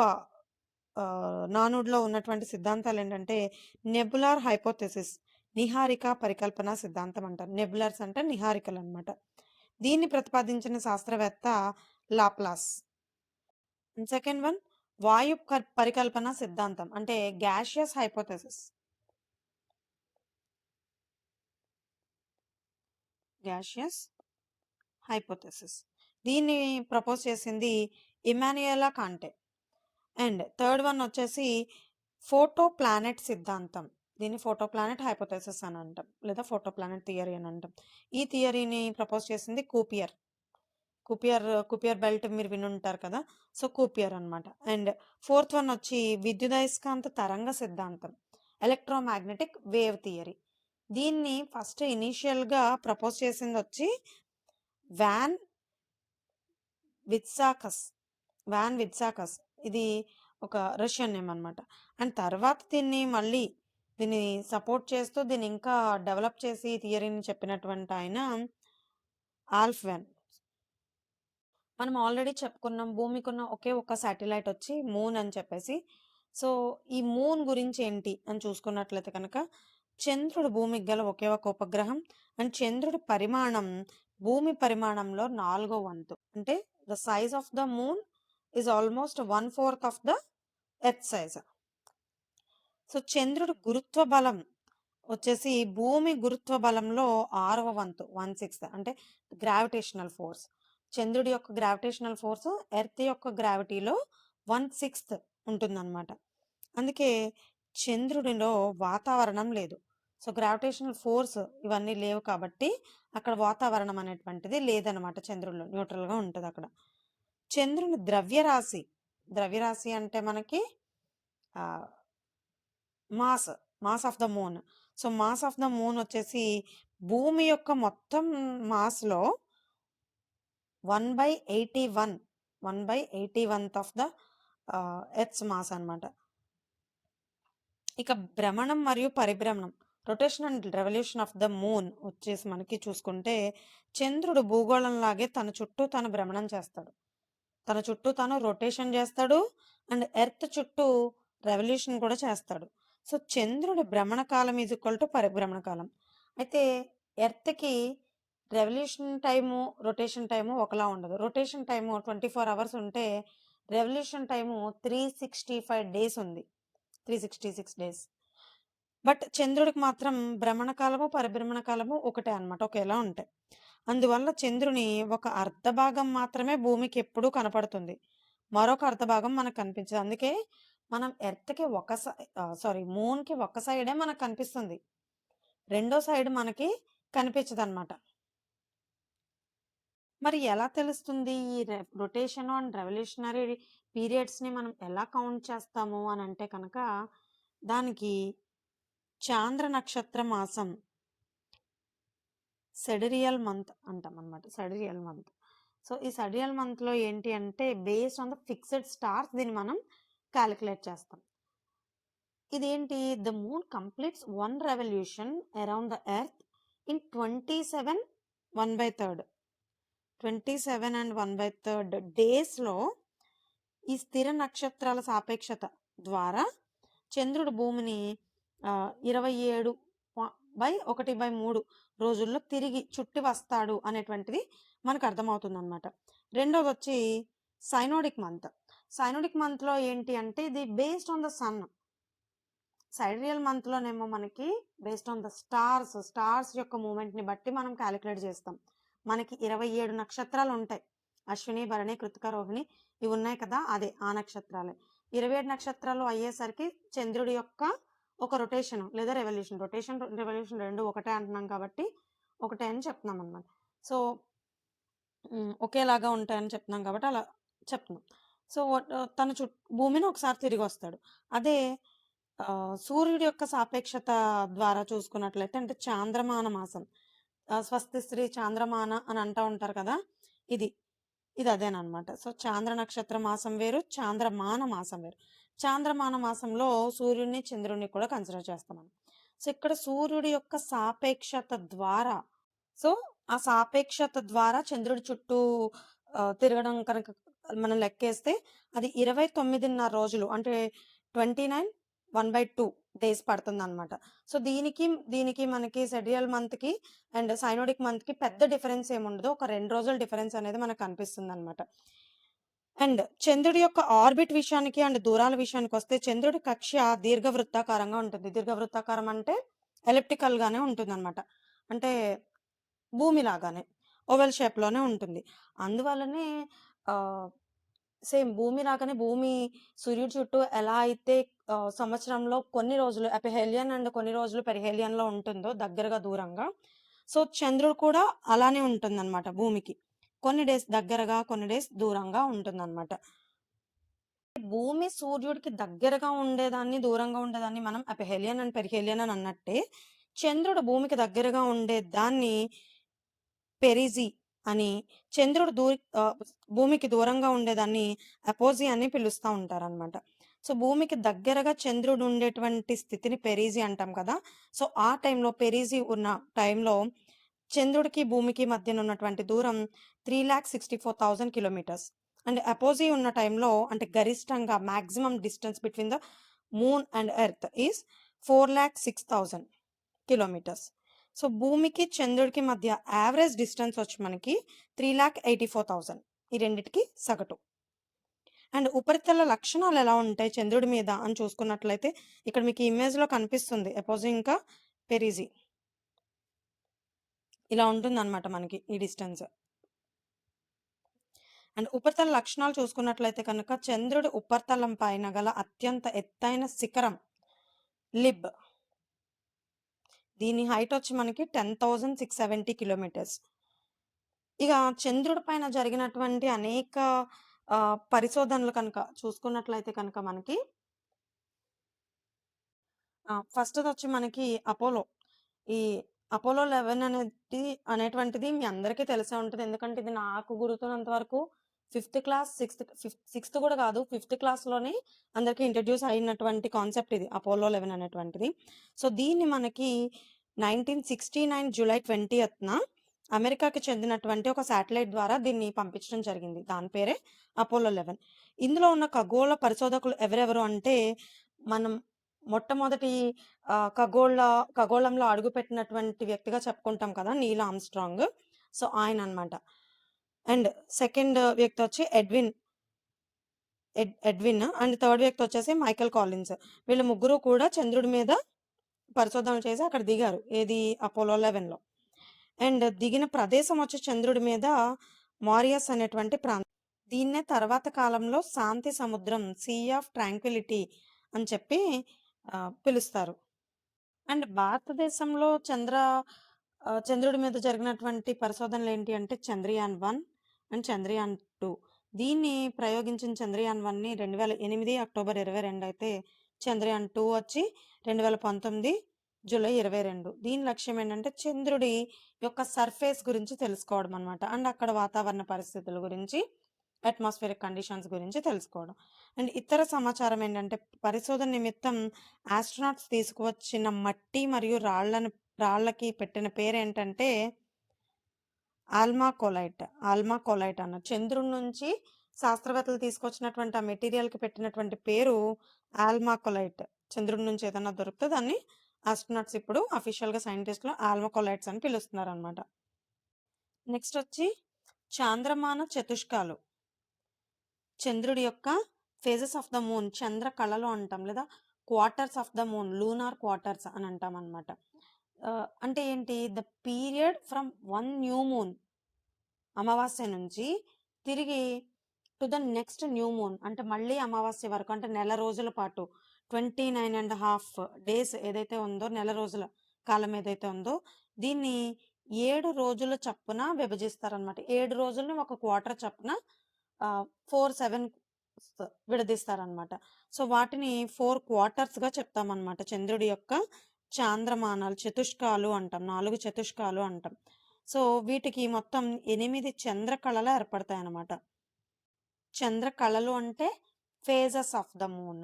నానుడిలో ఉన్నటువంటి సిద్ధాంతాలు ఏంటంటే నెబులార్ హైపోథెసిస్, నిహారిక పరికల్పన సిద్ధాంతం అంటారు. నెబులర్స్ అంటే నిహారికలు అనమాట. దీన్ని ప్రతిపాదించిన శాస్త్రవేత్త లాప్లాస్. సెకండ్ వన్ వాయు పరికల్పన సిద్ధాంతం అంటే గ్యాషియస్ హైపోథెసిస్. దీన్ని ప్రపోజ్ చేసింది ఇమాన్యుయలా కాంటే. అండ్ థర్డ్ వన్ వచ్చేసి ఫోటో ప్లానెట్ సిద్ధాంతం. దీన్ని ఫోటో ప్లానెట్ హైపోథెసిస్ అని అంటాం, లేదా ఫోటో ప్లానెట్ థియరీ అని అంటాం. ఈ థియరీని ప్రపోజ్ చేసింది కూపియర్ బెల్ట్ మీరు వినుంటారు కదా, సో కూపియర్ అనమాట. అండ్ ఫోర్త్ వన్ వచ్చి విద్యుదయస్కాంత తరంగ సిద్ధాంతం, ఎలక్ట్రోమాగ్నెటిక్ వేవ్ థియరీ. దీన్ని ఫస్ట్ ఇనీషియల్గా ప్రపోజ్ చేసింది వచ్చి వ్యాన్ విత్సాకస్. ఇది ఒక రష్యన్ నేమ్ అనమాట. అండ్ తర్వాత దీన్ని సపోర్ట్ చేస్తూ దీన్ని ఇంకా డెవలప్ చేసి థియరీని చెప్పినటువంటి ఆయన ఆల్ఫ్ వ్యాన్. మనం ఆల్రెడీ చెప్పుకున్నాం భూమికి ఉన్న ఒకే ఒక శాటిలైట్ వచ్చి మూన్ అని చెప్పేసి. సో ఈ మూన్ గురించి ఏంటి అని చూసుకున్నట్లయితే కనుక చంద్రుడు భూమికి గల ఒకే ఒక ఉపగ్రహం. అండ్ చంద్రుడి పరిమాణం భూమి పరిమాణంలో 4వ వంతు. అంటే the size of the moon is almost 1/4 of the earth size. So చంద్రుడి గురుత్వ బలం వచ్చేసి భూమి గురుత్వ బలంలో 6వ వంతు, 1/6. అంటే గ్రావిటేషనల్ ఫోర్స్, చంద్రుడి యొక్క గ్రావిటేషనల్ ఫోర్స్ ఎర్త్ యొక్క గ్రావిటీలో 1/6 ఉంటుందన్నమాట. అందుకే చంద్రుడిలో వాతావరణం లేదు. సో గ్రావిటేషనల్ ఫోర్స్ ఇవన్నీ లేవు కాబట్టి అక్కడ వాతావరణం అనేటువంటిది లేదనమాట. చంద్రుడిలో న్యూట్రల్గా ఉంటుంది అక్కడ. చంద్రుని ద్రవ్యరాశి అంటే మనకి mass of the moon. So, mass of the moon వచ్చేసి భూమి యొక్క మొత్తం మాస్‌లో 1/81 1/81th of the earth's mass అన్నమాట. ఇక భ్రమణం మరియు పరిభ్రమణం, rotation and revolution of the moon వచ్చేసి మనకి చూసుకుంటే, చంద్రుడు భూగోళంలాగే తన చుట్టూ తాను భ్రమణం చేస్తాడు. తన చుట్టూ తాను రొటేషన్ చేస్తాడు. అండ్ ఎర్త్ చుట్టూ రెవల్యూషన్ కూడా చేస్తాడు. సో, చంద్రుడి భ్రమణ కాలం ఈజ్ ఈక్వల్ టు పరిభ్రమణ కాలం. అయితే ఎర్త్‌కి రెవల్యూషన్ టైము, రొటేషన్ టైము ఒకలా ఉండదు. రొటేషన్ టైము 24 అవర్స్ ఉంటే, రెవల్యూషన్ టైము 365 డేస్ ఉంది. 366 డేస్. బట్ చంద్రుడికి మాత్రం భ్రమణ కాలము, పరిభ్రమణ కాలము ఒకటే అన్నమాట. ఒకేలా ఉంటాయి. అందువల్ల చంద్రుని ఒక అర్ధ భాగం మాత్రమే భూమికి ఎప్పుడూ కనపడుతుంది. మరొక అర్ధ భాగం మనకు కనిపించదు. అందుకే మనం ఎర్త్‌కి మూన్‌కి ఒక సైడే మనకు కనిపిస్తుంది. రెండో సైడ్ మనకి కనిపించదన్నమాట. మరి ఎలా తెలుస్తుంది ఈ రొటేషన్ అండ్ రెవల్యూషనరీ పీరియడ్స్‌ని మనం ఎలా కౌంట్ చేస్తాము అని అంటే కనుక, దానికి చాంద్ర నక్షత్ర మాసం సెడిరియల్ మంత్ అంటామన్నమాట. సెడిరియల్ మంత్. సో, ఈ సెడిరియల్ మంత్‌లో ఏంటి అంటే based on the fixed stars దీన్ని మనం కాలిక్యులేట్ చేస్తాం. ఇదేంటి, the moon completes 1 revolution around the earth in 27 1/3 27 and 1/3 డేస్‌లో ఈ స్థిర నక్షత్రాల సాపేక్షత ద్వారా చంద్రుడు భూమిని 27/1/3 రోజుల్లో తిరిగి చుట్టి వస్తాడు అనేటువంటిది మనకు అర్థమవుతుందన్నమాట. రెండోదొచ్చి సైనోడిక్ మంత్. సైనోడిక్ మంత్‌లో ఏంటి అంటే ఇది బేస్డ్ ఆన్ ద సన్. సైడిరియల్ మంత్‌లోనేమో మనకి బేస్డ్ ఆన్ ద స్టార్స్ యొక్క మూవ్‌మెంట్‌ని బట్టి మనం కాలిక్యులేట్ చేస్తాం. మనకి 27 నక్షత్రాలు ఉంటాయి. అశ్విని, భరణి, కృతిక, రోహిణి ఇవి ఉన్నాయి కదా! అదే ఆ నక్షత్రాలే. 27 నక్షత్రాలు అయ్యేసరికి చంద్రుడి యొక్క ఒక రొటేషన్ లేదా రెవల్యూషన్. రొటేషన్, రెవల్యూషన్ 2 ఒకటే అంటున్నాం కాబట్టి ఒకటే అని చెప్తున్నాం అన్నమాట. సో, ఒకేలాగా ఉంటాయని చెప్తున్నాం కాబట్టి అలా చెప్తున్నాం. సో, తన భూమిని ఒకసారి తిరిగొస్తాడు. అదే సూర్యుడి యొక్క సాపేక్షత ద్వారా చూసుకున్నట్లయితే అంటే చాంద్రమాన మాసం. స్వస్తి శ్రీ చాంద్రమాన అని అంటా ఉంటారు కదా! ఇది. ఇది అదేనన్నమాట. సో, చాంద్ర నక్షత్ర మాసం వేరు, చాంద్రమాన మాసం వేరు. చాంద్రమాన మాసంలో సూర్యుడిని, చంద్రుడిని కూడా కన్సిడర్ చేస్తాం. సో, ఇక్కడ సూర్యుడి యొక్క సాపేక్షత ద్వారా సో, ఆ సాపేక్షత ద్వారా చంద్రుడి చుట్టూ తిరగడం కనుక మనం లెక్కేస్తే అది 29.5 రోజులు అంటే 29 1/2 డేస్ పడుతుందన్నమాట. సో, దీనికి మనకి సెడియల్ మంత్‌కి అండ్ సైనోడిక్ మంత్‌కి పెద్ద డిఫరెన్స్ ఏముండదు. ఒక 2 రోజుల డిఫరెన్స్ అనేది మనకు కనిపిస్తుందన్నమాట. అండ్ చంద్రుడి యొక్క ఆర్బిట్ విషయానికి అండ్ దూరాల విషయానికొస్తే చంద్రుడి కక్ష దీర్ఘవృత్తాకారంగా ఉంటుంది. దీర్ఘవృత్తాకారం అంటే ఎలిప్టికల్‌గానే ఉంటుందన్నమాట. అంటే భూమి లాగానే. ఓవెల్ షేప్‌లోనే ఉంటుంది. అందువల్లనే సేమ్ భూమి లాగానే సూర్యుడి చుట్టూ ఎలా అయితే సంవత్సరంలో కొన్ని రోజులు అపెహేలియన్ అండ్ కొన్ని రోజులు పెరిహేలియన్‌లో ఉంటుందో దగ్గరగా, దూరంగా. సో, చంద్రుడు కూడా అలానే ఉంటుందన్నమాట భూమికి. కొన్ని డేస్ దగ్గరగా, కొన్ని డేస్ దూరంగా ఉంటుందన్నమాట. భూమి సూర్యుడికి దగ్గరగా ఉండేదాన్ని, దూరంగా ఉండేదాన్ని మనం అపెహేలియన్ అండ్ పెరిహేలియన్ అని అన్నట్టే, చంద్రుడు భూమికి దగ్గరగా ఉండేదాన్ని పెరిజీ అని, చంద్రుడు భూమికి దూరంగా ఉండేదాన్ని అపోజీ అని పిలుస్తా ఉంటారనమాట. సో, భూమికి దగ్గరగా చంద్రుడు ఉండేటువంటి స్థితిని పెరిజీ అంటాం కదా! సో, ఆ టైంలో పెరిజీ ఉన్న టైంలో చంద్రుడికి, భూమికి మధ్యన ఉన్నటువంటి దూరం 3,64,000 కిలోమీటర్స్. అండ్ అపోజీ ఉన్న టైంలో అంటే గరిష్టంగా maximum distance between the moon and earth is 4,06,000 kilometres. So, భూమికి, చంద్రుడికి మధ్య యావరేజ్ డిస్టెన్స్ వచ్చి మనకి 3,84,000 ఈ రెండిటికి సగటు. అండ్ ఉపరితల లక్షణాలు ఎలా ఉంటాయి చంద్రుడి మీద అని చూసుకున్నట్లయితే ఇక్కడ మీకు ఇమేజ్‌లో కనిపిస్తుంది అపోజీ ఇంకా పెరిజీ. ఇలా ఉంటుందన్నమాట మనకి ఈ డిస్టెన్స్. అండ్ ఉపరితల లక్షణాలు చూసుకున్నట్లయితే కనుక చంద్రుడి ఉపరితలం పైన గల అత్యంత ఎత్తైన శిఖరం లిబ్. దీని హైట్ వచ్చి మనకి 10,670 కిలోమీటర్స్. ఇక చంద్రుడి పైన జరిగినటువంటి అనేక పరిశోధనలు కనుక చూసుకున్నట్లయితే కనుక మనకి ఫస్ట్‌దొచ్చి మనకి అపోలో. ఈ అపోలో 11 అనేటువంటిది మీ అందరికీ తెలిసే ఉంటది. ఎందుకంటే ఇది నాకు గుర్తున్నంత వరకు ఫిఫ్త్ క్లాస్, సిక్స్త్ కూడా కాదు. ఫిఫ్త్ క్లాస్‌లోనే అందరికి ఇంట్రొడ్యూస్ అయినటువంటి కాన్సెప్ట్ ఇది. అపోలో 11 అనేటువంటిది. సో, దీన్ని మనకి 1969 జూలై 20న అమెరికాకి చెందినటువంటి ఒక శాటిలైట్ ద్వారా దీన్ని పంపించడం జరిగింది. దాని పేరే అపోలో 11. ఇందులో ఉన్న ఖగోళ పరిశోధకులు ఎవరెవరు అంటే, మనం మొట్టమొదటి ఖగోళంలో అడుగుపెట్టినటువంటి వ్యక్తిగా చెప్పుకుంటాం కదా! Neil Armstrong. సో, ఆయననమాట. అండ్ సెకండ్ వ్యక్తి వచ్చి ఎడ్విన్ అండ్ థర్డ్ వ్యక్తి వచ్చేసి మైకేల్ కాలిన్స్. వీళ్ళు ముగ్గురు కూడా చంద్రుడి మీద పరిశోధనలు చేసి అక్కడ దిగారు. ఏది అపోలో 11లో. అండ్ దిగిన ప్రదేశం వచ్చి చంద్రుడి మీద మారియస్ అనేటువంటి ప్రాంతం. దీన్నే తర్వాత కాలంలో శాంతి సముద్రం, సీ ఆఫ్ ట్రాంక్విలిటీ అని చెప్పి పిలుస్తారు. అండ్ భారతదేశంలో చంద్రుడి మీద జరిగినటువంటి పరిశోధనలేంటి అంటే చంద్రయాన్-1 అండ్ చంద్రయాన్-2. దీన్ని ప్రయోగించిన చంద్రయాన్-1ని 2008 అక్టోబర్ 22 అయితే చంద్రయాన్-2 వచ్చి 2019 జూలై 22. దీని లక్ష్యం ఏంటంటే చంద్రుడి యొక్క సర్ఫేస్ గురించి తెలుసుకోవడం అన్నమాట. అండ్ అక్కడ వాతావరణ పరిస్థితుల గురించి, అట్మాస్ఫియరిక్ కండిషన్స్ గురించి తెలుసుకోవడం. అండ్ ఇతర సమాచారం ఏంటంటే పరిశోధన నిమిత్తం ఆస్ట్రోనాట్స్ తీసుకువచ్చిన మట్టి మరియు రాళ్ళకి పెట్టిన పేరేంటంటే ఆల్మా కొలైట్ అన్నారు. చంద్రుడి నుంచి శాస్త్రవేత్తలు తీసుకొచ్చినటువంటి ఆ మెటీరియల్‌కి పెట్టినటువంటి పేరు ఆల్మా కొలైట్. చంద్రుడి నుంచి ఏదన్నా దొరికితే దాన్ని ఆస్ట్రోనాట్స్ ఇప్పుడు అఫీషియల్‌గా సైంటిస్ట్‌లు ఆల్మా కొలైట్స్ అని పిలుస్తున్నారనమాట. నెక్స్ట్ వచ్చి చాంద్రమాన చతుష్కాలు. చంద్రుడి యొక్క ఫేజెస్ ఆఫ్ ద మూన్, చంద్ర కళలు అంటాం లేదా quarters of the moon, lunar quarters అని అంటాం అనమాట. అంటే ఏంటి? The period from one new moon అమావాస్య నుంచి తిరిగి to the next new moon అంటే మళ్ళీ అమావాస్య వరకు అంటే నెల రోజుల పాటు 29.5 డేస్ ఏదైతే ఉందో, నెల రోజుల కాలం ఏదైతే ఉందో దీన్ని 7 రోజుల చప్పున విభజిస్తారనమాట. 7 రోజుల్ని ఒక క్వార్టర్ చప్పున 7 విడదీస్తారనమాట. సో, వాటిని 4 క్వార్టర్స్‌గా చెప్తామనమాట. చంద్రుడి యొక్క చాంద్రమానాలు, చతుష్కాలు అంటాం. 4 చతుష్కాలు అంటాం. సో, వీటికి మొత్తం 8 చంద్రకళలు ఏర్పడతాయనమాట. చంద్రకళలు అంటే phases of the moon.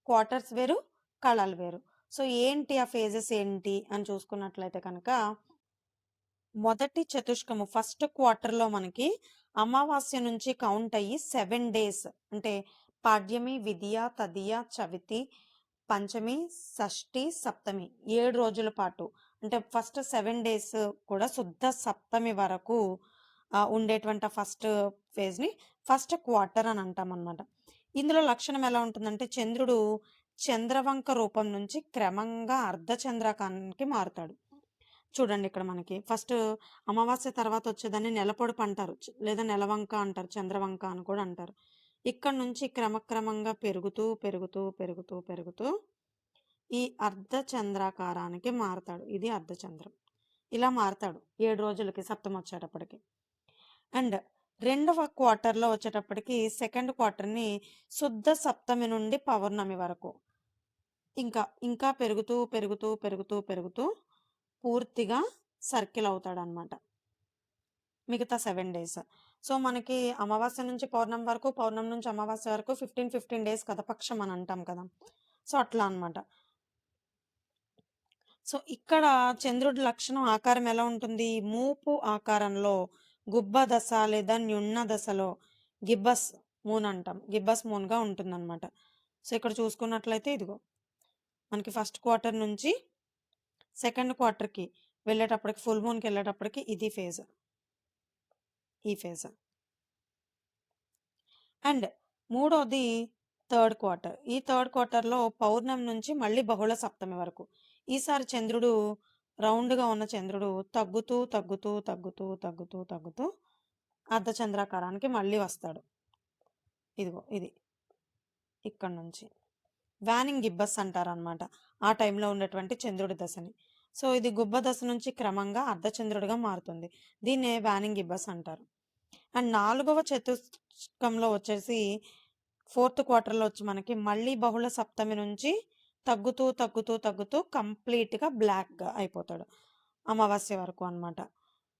Quarters వేరు, కళలు వేరు. సో, ఏంటి ఆ ఫేజెస్ ఏంటి అని చూసుకున్నట్లయితే కనుక, మొదటి చతుష్కము ఫస్ట్ క్వార్టర్‌లో మనకి అమావాస్య నుంచి కౌంట్ అయ్యి 7 డేస్ అంటే పాడ్యమి, విదియ, తదియ, చవితి, పంచమి, షష్ఠి, సప్తమి 7 రోజుల పాటు అంటే ఫస్ట్ 7 డేస్ కూడా శుద్ధ సప్తమి వరకు ఉండేటువంటి ఫస్ట్ ఫేజ్‌ని ఫస్ట్ క్వార్టర్ అని అంటామనమాట. ఇందులో లక్షణం ఎలా ఉంటుందంటే చంద్రుడు చంద్రవంక రూపం నుంచి క్రమంగా అర్ధచంద్రాకారానికి మారుతాడు. చూడండి ఇక్కడ మనకి ఫస్ట్ అమావాస్య తర్వాత వచ్చేదాన్ని నెలపొడుపు అంటారు. లేదా నెలవంక అంటారు. చంద్రవంక అని కూడా అంటారు. ఇక్కడ నుంచి క్రమక్రమంగా పెరుగుతూ, పెరుగుతూ, పెరుగుతూ, పెరుగుతూ ఈ అర్ధచంద్రాకారానికి మారతాడు. ఇది అర్ధచంద్రం. ఇలా మారతాడు 7 రోజులకి సప్తమి వచ్చేటప్పటికి. అండ్ రెండవ క్వార్టర్‌లో వచ్చేటప్పటికి సెకండ్ క్వార్టర్‌ని శుద్ధ సప్తమి నుండి పౌర్ణమి వరకు ఇంకా పెరుగుతూ, పెరుగుతూ, పెరుగుతూ, పెరుగుతూ పూర్తిగా సర్కిల్ అవుతాడనమాట. మిగతా 7 డేస్. సో, మనకి అమావాస్య నుంచి పౌర్ణమి వరకు, పౌర్ణమి నుంచి అమావాస్య వరకు 15 డేస్ కదా! పక్షం అని అంటాం కదా! సో, అట్లా అనమాట. సో, ఇక్కడ చంద్రుడి లక్షణం ఆకారం ఎలా ఉంటుంది? మూపు ఆకారంలో గుబ్బ దశ లేదా న్యున్న దశలో గిబ్బస్ మూన్ అంటాం. గిబ్బస్ మూన్‌గా ఉంటుందనమాట. సో, ఇక్కడ చూసుకున్నట్లయితే ఇదిగో మనకి ఫస్ట్ క్వార్టర్ నుంచి సెకండ్ క్వార్టర్‌కి వెళ్ళేటప్పటికి ఫుల్ మూన్‌కెళ్ళేటప్పటికి ఇది ఫేజ్. ఈ ఫేజ్. అండ్ మూడోది థర్డ్ క్వార్టర్. ఈ థర్డ్ క్వార్టర్‌లో పౌర్ణమి నుంచి మళ్ళీ బహుళ సప్తమి వరకు. ఈసారి చంద్రుడు రౌండ్‌గా ఉన్న చంద్రుడు తగ్గుతూ, తగ్గుతూ, తగ్గుతూ, తగ్గుతూ, తగ్గుతూ అర్ధచంద్రాకారానికి మళ్ళీ వస్తాడు. ఇదిగో ఇది. ఇక్కడి నుంచి. వానింగ్ గిబ్బస్ అంటారనమాట. ఆ టైంలో ఉన్నటువంటి చంద్రుడి దశని. సో, ఇది గుబ్బ దశ నుంచి క్రమంగా అర్ధచంద్రుడిగా మారుతుంది. దీన్నే వానింగ్ గిబ్బస్ అంటారు. అండ్ 4వ చతుష్కంలో వచ్చేసి ఫోర్త్ క్వార్టర్‌లో వచ్చి మనకి మళ్ళీ బహుళ సప్తమి నుంచి తగ్గుతూ, తగ్గుతూ, తగ్గుతూ కంప్లీట్‌గా బ్లాక్‌గా అయిపోతాడు. అమావాస్య వరకు అన్నమాట.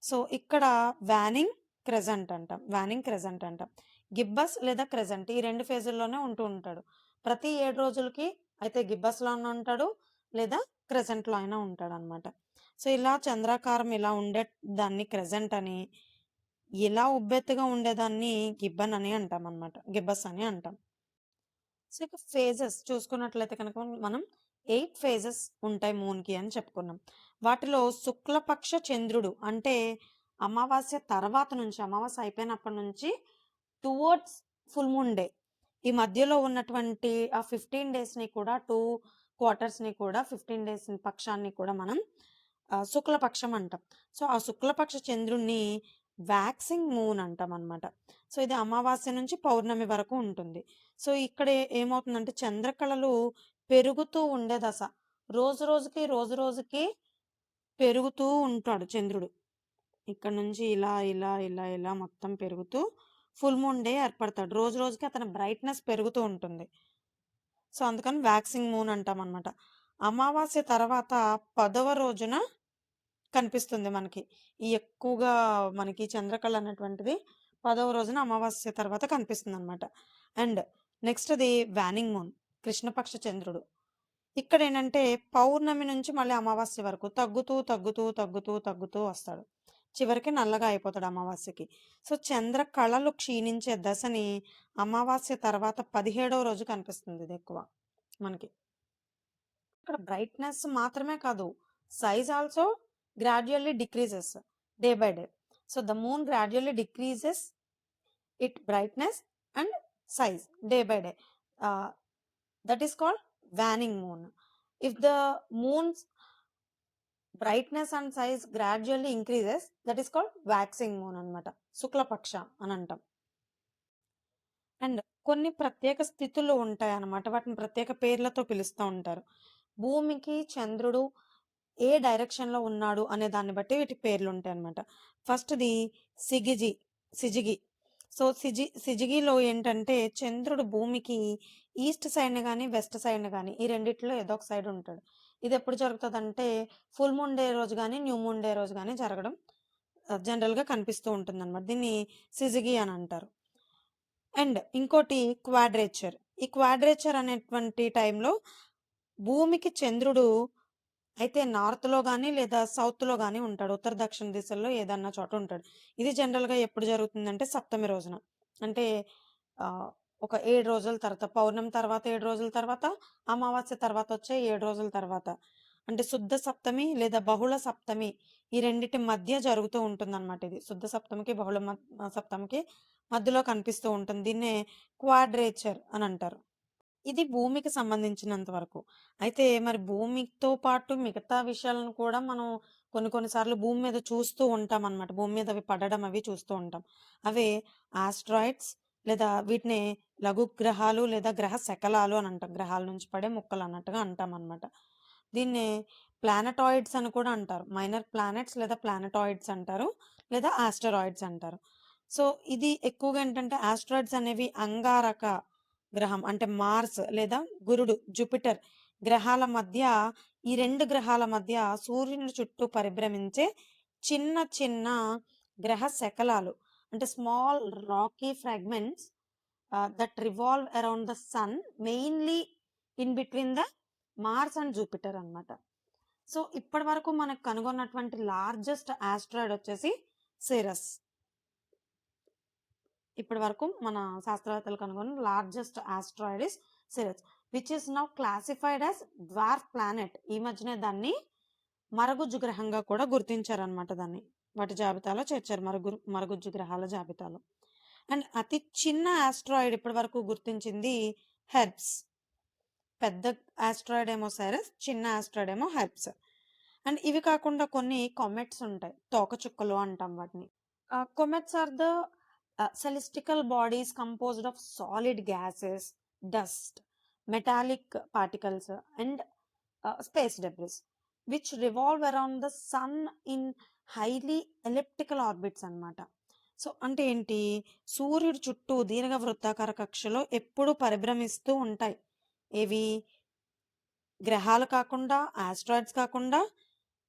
సో, ఇక్కడ వానింగ్, క్రెసెంట్ అంటాం. వానింగ్, క్రెసెంట్ అంటాం. గిబ్బస్ లేదా క్రెసెంట్ ఈ 2 ఫేజుల్లోనే ఉంటూ ఉంటాడు. ప్రతి 7 రోజులకి అయితే గిబ్బస్‌లో అన్నా ఉంటాడు, లేదా క్రెసెంట్‌లో అయినా ఉంటాడనమాట. సో, ఇలా చంద్రాకారం ఇలా ఉండే దాన్ని క్రెసెంట్ అని, ఇలా ఉబ్బెత్తుగా ఉండేదాన్ని గిబ్బన్ అని అంటామనమాట. గిబ్బస్ అని అంటాం. సో, ఇక ఫేజెస్ చూసుకున్నట్లయితే కనుక మనం 8 ఫేజెస్ ఉంటాయి మూన్‌కి అని చెప్పుకున్నాం. వాటిలో శుక్లపక్ష చంద్రుడు అంటే అమావాస్య తర్వాత నుంచి, అమావాస్య అయిపోయినప్పటి నుంచి టువర్డ్స్ ఫుల్ మూన్ డే ఈ మధ్యలో ఉన్నటువంటి ఆ 15 డేస్‌ని కూడా 2 క్వార్టర్స్‌ని కూడా 15 డేస్ పక్షాన్ని కూడా మనం శుక్లపక్షం అంటాం. సో, ఆ శుక్లపక్ష చంద్రుడిని వాక్సింగ్ మూన్ అంటామనమాట. సో, ఇది అమావాస్య నుంచి పౌర్ణమి వరకు ఉంటుంది. సో, ఇక్కడ ఏమవుతుందంటే చంద్రకళలు పెరుగుతూ ఉండే దశ. రోజు రోజుకి, రోజు రోజుకి పెరుగుతూ ఉంటాడు చంద్రుడు. ఇక్కడ నుంచి ఇలా, ఇలా, ఇలా, ఇలా మొత్తం పెరుగుతూ ఫుల్ మూన్ డే ఏర్పడతాడు. రోజు రోజుకి అతని బ్రైట్‌నెస్ పెరుగుతూ ఉంటుంది. సో, అందుకని వాక్సింగ్ మూన్ అంటామనమాట. అమావాస్య తర్వాత 10వ రోజున కనిపిస్తుంది మనకి. ఈ ఎక్కువగా మనకి చంద్రకళ అన్నటువంటిది 10వ రోజున అమావాస్య తర్వాత కనిపిస్తుందనమాట. అండ్ నెక్స్ట్‌ది వానింగ్ మూన్ కృష్ణపక్ష చంద్రుడు. ఇక్కడేంటంటే పౌర్ణమి నుంచి మళ్ళీ అమావాస్య వరకు తగ్గుతూ, తగ్గుతూ, తగ్గుతూ, తగ్గుతూ వస్తాడు. చివరికి నల్లగా అయిపోతాడు అమావాస్యకి. సో, చంద్ర కళలు క్షీణించే దశని అమావాస్య తర్వాత 17వ రోజు కనిపిస్తుంది ఇదెక్కువ మనకి. ఇక్కడ బ్రైట్‌నెస్ మాత్రమే కాదు, size also గ్రాడ్యుయల్లీ decreases day by day. So, the moon గ్రాడ్యుయల్లీ decreases it brightness and size day by day. That is called waning moon. If the moon's brightness and size gradually increases, that is called waxing moon అన్నమాట. శుక్లపక్ష అని అంటాం. And కొన్ని ప్రత్యేక స్థితులు ఉంటాయన్నమాట. వాటిని ప్రత్యేక పేర్లతో పిలుస్తూ ఉంటారు. భూమికి చంద్రుడు ఏ డైరెక్షన్‌లో ఉన్నాడు అనే దాన్ని బట్టి వీటికి పేర్లు ఉంటాయన్నమాట. ఫస్ట్‌ది సిగిజి, సిజిగి. సో, సిజిగిలో ఏంటంటే చంద్రుడు భూమికి ఈస్ట్ సైడ్‌ని గాని, వెస్ట్ సైడ్‌ని గాని ఈ రెండిట్లో ఏదో ఒక సైడ్ ఉంటాడు. ఇదెప్పుడు జరుగుతదంటే ఫుల్ మూన్ డే రోజు గాని, న్యూ మూన్ డే రోజు గాని జరగడం జనరల్‌గా కనిపిస్తూ ఉంటుందన్నమాట. దీన్ని సిజిగి అని అంటారు. అండ్ ఇంకోటి క్వాడ్రేచర్. ఈ క్వాడ్రేచర్ అనేటువంటి టైంలో భూమికి చంద్రుడు అయితే నార్త్‌లో గాని, లేదా సౌత్‌లో గాని ఉంటాడు. ఉత్తర, దక్షిణ దిశల్లో ఏదన్నా చోట ఉంటాడు. ఇది జనరల్‌గా ఎప్పుడు జరుగుతుందంటే సప్తమి రోజున. అంటే ఒక 7 రోజుల తర్వాత, పౌర్ణమి తర్వాత 7 రోజుల తర్వాత, అమావాస్య తర్వాత వచ్చే 7 రోజుల తర్వాత. అంటే శుద్ధ సప్తమి లేదా బహుళ సప్తమి ఈ రెండిటి మధ్య జరుగుతూ ఉంటుందన్నమాట ఇది. శుద్ధ సప్తమికి, బహుళ సప్తమికి మధ్యలో కనిపిస్తూ ఉంటుంది. దీన్నే క్వాడ్రేచర్ అని అంటారు. ఇది భూమికి సంబంధించినంత వరకు. అయితే మరి భూమితో పాటు మిగతా విషయాలను కూడా మనం కొన్ని కొన్ని సార్లు భూమి మీద చూస్తూ ఉంటామనమాట. భూమి మీద అవి పడడం అవి చూస్తూ ఉంటాం. అవే ఆస్ట్రాయిడ్స్ లేదా వీటిని లఘు గ్రహాలు లేదా గ్రహ శకలాలు అని అంటాం. గ్రహాల నుంచి పడే ముక్కలు అన్నట్టుగా అంటామనమాట. దీన్నే ప్లానెటాయిడ్స్ అని కూడా అంటారు. మైనర్ ప్లానెట్స్ లేదా ప్లానెటాయిడ్స్ అంటారు. లేదా ఆస్టెరాయిడ్స్ అంటారు. సో, ఇది ఎక్కువగా ఏంటంటే ఆస్ట్రాయిడ్స్ అనేవి అంగారక గ్రహం అంటే మార్స్ లేదా గురుడు, జూపిటర్ గ్రహాల మధ్య ఈ 2 గ్రహాల మధ్య సూర్యుని చుట్టూ పరిభ్రమించే చిన్న చిన్న గ్రహ శకలాలు అంటే small rocky fragments that revolve around the sun mainly in between the Mars and Jupiter అన్నమాట. సో, ఇప్పటి వరకు మనకు కనుగొన్నటువంటి లార్జెస్ట్ ఆస్ట్రాయిడ్ వచ్చేసి సిరస్. ఇప్పటి వరకు మన శాస్త్రవేత్తలు కనుగొన్న largest asteroid is సిరస్ which is now classified as dwarf planet. ఈ మధ్యనే దాన్ని మరగుజ్జు గ్రహంగా కూడా గుర్తించారనమాట. దాన్ని వాటి జాబితాలో చేర్చారు, మరగుజ్జు గ్రహాల జాబితాలో. అండ్ అతి చిన్న ఆస్ట్రాయిడ్ ఇప్పటి వరకు గుర్తించింది హెర్బ్స్. పెద్ద ఆస్ట్రాయిడ్ ఏమో సైరస్, చిన్న ఆస్ట్రాయిడ్ ఏమో హెర్బ్స్. అండ్ ఇవి కాకుండా కొన్ని కామెట్స్ ఉంటాయి, తోకచుక్కలు అంటాం వాటిని. Comets are the celestial bodies composed of solid gases, dust, metallic particles, and space debris, which revolve around the sun in highly elliptical orbits అన్నమాట. సో, అంటే ఏంటి? సూర్యుడి చుట్టూ దీర్ఘ వృత్తాకార కక్షలో ఎప్పుడూ పరిభ్రమిస్తూ ఉంటాయి. ఏవి? గ్రహాలు కాకుండా, ఆస్ట్రాయిడ్స్ కాకుండా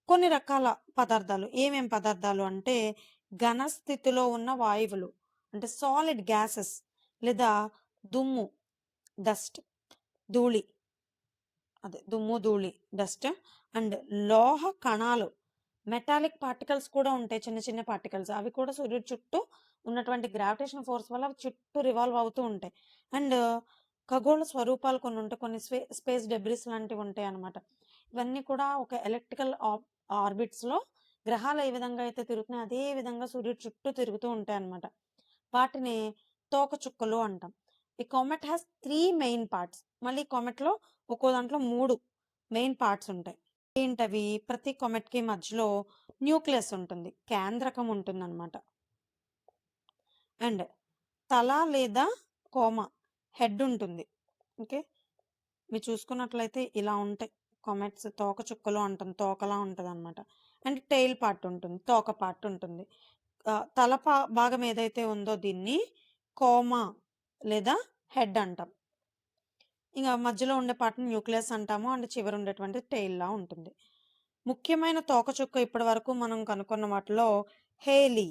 కొన్ని రకాల పదార్థాలు. ఏమేం పదార్థాలు అంటే, ఘన స్థితిలో ఉన్న వాయువులు. అంటే సాలిడ్ గ్యాసెస్ లేదా దుమ్ము, డస్ట్, ధూళి. అదే దుమ్ము, ధూళి, డస్ట్ అండ్ లోహ కణాలు. మెటాలిక్ పార్టికల్స్ కూడా ఉంటాయి. చిన్న చిన్న పార్టికల్స్. అవి కూడా సూర్యుడి చుట్టూ ఉన్నటువంటి గ్రావిటేషన్ ఫోర్స్ వల్ల అవి చుట్టూ రివాల్వ్ అవుతూ ఉంటాయి. అండ్ ఖగోళ స్వరూపాలు కొన్ని ఉంటాయి. కొన్ని స్పేస్ డెబ్రిస్ లాంటివి ఉంటాయన్నమాట. ఇవన్నీ కూడా ఒక ఎలక్ట్రికల్ ఆర్బిట్స్‌లో గ్రహాలు ఏ విధంగా అయితే తిరుగుతున్నాయో అదే విధంగా సూర్యుడి చుట్టూ తిరుగుతూ ఉంటాయన్నమాట. వాటిని తోకచుక్కలు అంటాం. ఈ కామెట్ హాస్ 3 మెయిన్ పార్ట్స్. మళ్ళీ కామెట్‌లో ఒక్కో దాంట్లో 3 మెయిన్ పార్ట్స్ ఉంటాయి. ఏంటవి? ప్రతి కామెట్‌కి మధ్యలో న్యూక్లియస్ ఉంటుంది. కేంద్రకం ఉంటుందన్నమాట. అండ్ తల లేదా కోమ హెడ్ ఉంటుంది. ఓకే. మీరు చూసుకున్నట్లయితే ఇలా ఉంటాయి. కామెట్స్ తోకచుక్కలు అంటాం. తోకలా ఉంటదన్నమాట. అండ్ టెయిల్ పార్ట్ ఉంటుంది. తోక పార్ట్ ఉంటుంది. తల భాగం ఏదైతే ఉందో దీన్ని కోమ లేదా హెడ్ అంటాం. ఇంక మధ్యలో ఉండే పార్ట్‌ని న్యూక్లియస్ అంటాము. అండ్ చివర ఉండేటువంటి టెయిల్‌లా ఉంటుంది. ముఖ్యమైన తోకచుక్క ఇప్పటివరకు మనం కనుక్కున్న వాటిలో హేలీ,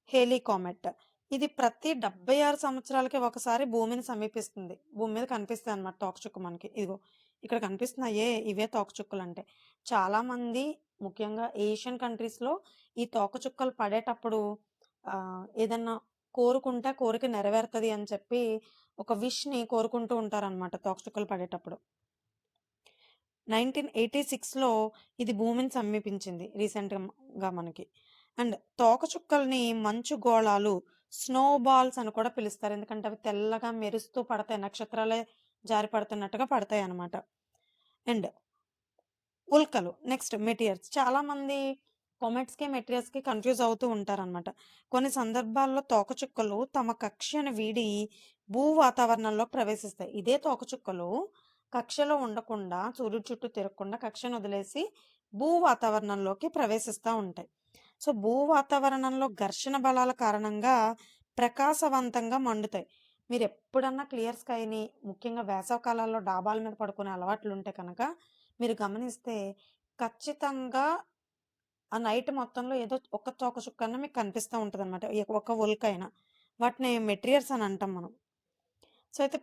హేలీ కామెట్. ఇది ప్రతి 76 సంవత్సరాలకి ఒకసారి భూమిని సమీపిస్తుంది. భూమి మీద కనిపిస్తాయన్నమాట తోకచుక్క మనకి. ఇదిగో ఇక్కడ కనిపిస్తున్నాయే ఇవే తోకచుక్కలంటే. చాలామంది ముఖ్యంగా ఏషియన్ కంట్రీస్‌లో ఈ తోకచుక్కలు పడేటప్పుడు ఏదన్నా కోరుకుంటే ఆ కోరిక నెరవేరుతది అని చెప్పి ఒక విష్‌ని కోరుకుంటూ ఉంటారన్నమాట తోకచుక్కలు పడేటప్పుడు. 1986లో ఇది భూమిని సమీపించింది రీసెంట్‌గా మనకి. అండ్ తోకచుక్కల్ని మంచు గోళాలు, స్నో బాల్స్ అని కూడా పిలుస్తారు. ఎందుకంటే అవి తెల్లగా మెరుస్తూ పడతాయి. నక్షత్రాలే జారి పడుతున్నట్టుగా పడతాయన్నమాట. అండ్ ఉల్కలు. నెక్స్ట్ మెటియర్స్. చాలామంది కామెట్స్‌కి, మెటియర్స్‌కి కన్‌ఫ్యూజ్ అవుతూ ఉంటారనమాట. కొన్ని సందర్భాల్లో తోకచుక్కలు తమ కక్ష్యను వీడి భూ వాతావరణంలోకి ప్రవేశిస్తాయి. ఇదే తోకచుక్కలు కక్ష్యలో ఉండకుండా, సూర్యుడి చుట్టూ తిరగకుండా కక్ష్యను వదిలేసి భూ వాతావరణంలోకి ప్రవేశిస్తా ఉంటాయి. సో, భూ వాతావరణంలో ఘర్షణ బలాల కారణంగా ప్రకాశవంతంగా మండుతాయి. మీరెప్పుడన్నా క్లియర్ స్కైని ముఖ్యంగా వేసవి కాలాల్లో డాబాల మీద పడుకునే అలవాట్లుంటే కనుక మీరు గమనిస్తే ఖచ్చితంగా ఆ నైట్ మొత్తంలో ఏదో ఒక తోక చుక్కన్నా మీకు కనిపిస్తా ఉంటదనమాట. ఒక ఉల్కైనా. వాటిని మెటీరియల్స్ అని అంటాం మనం. సో, అయితే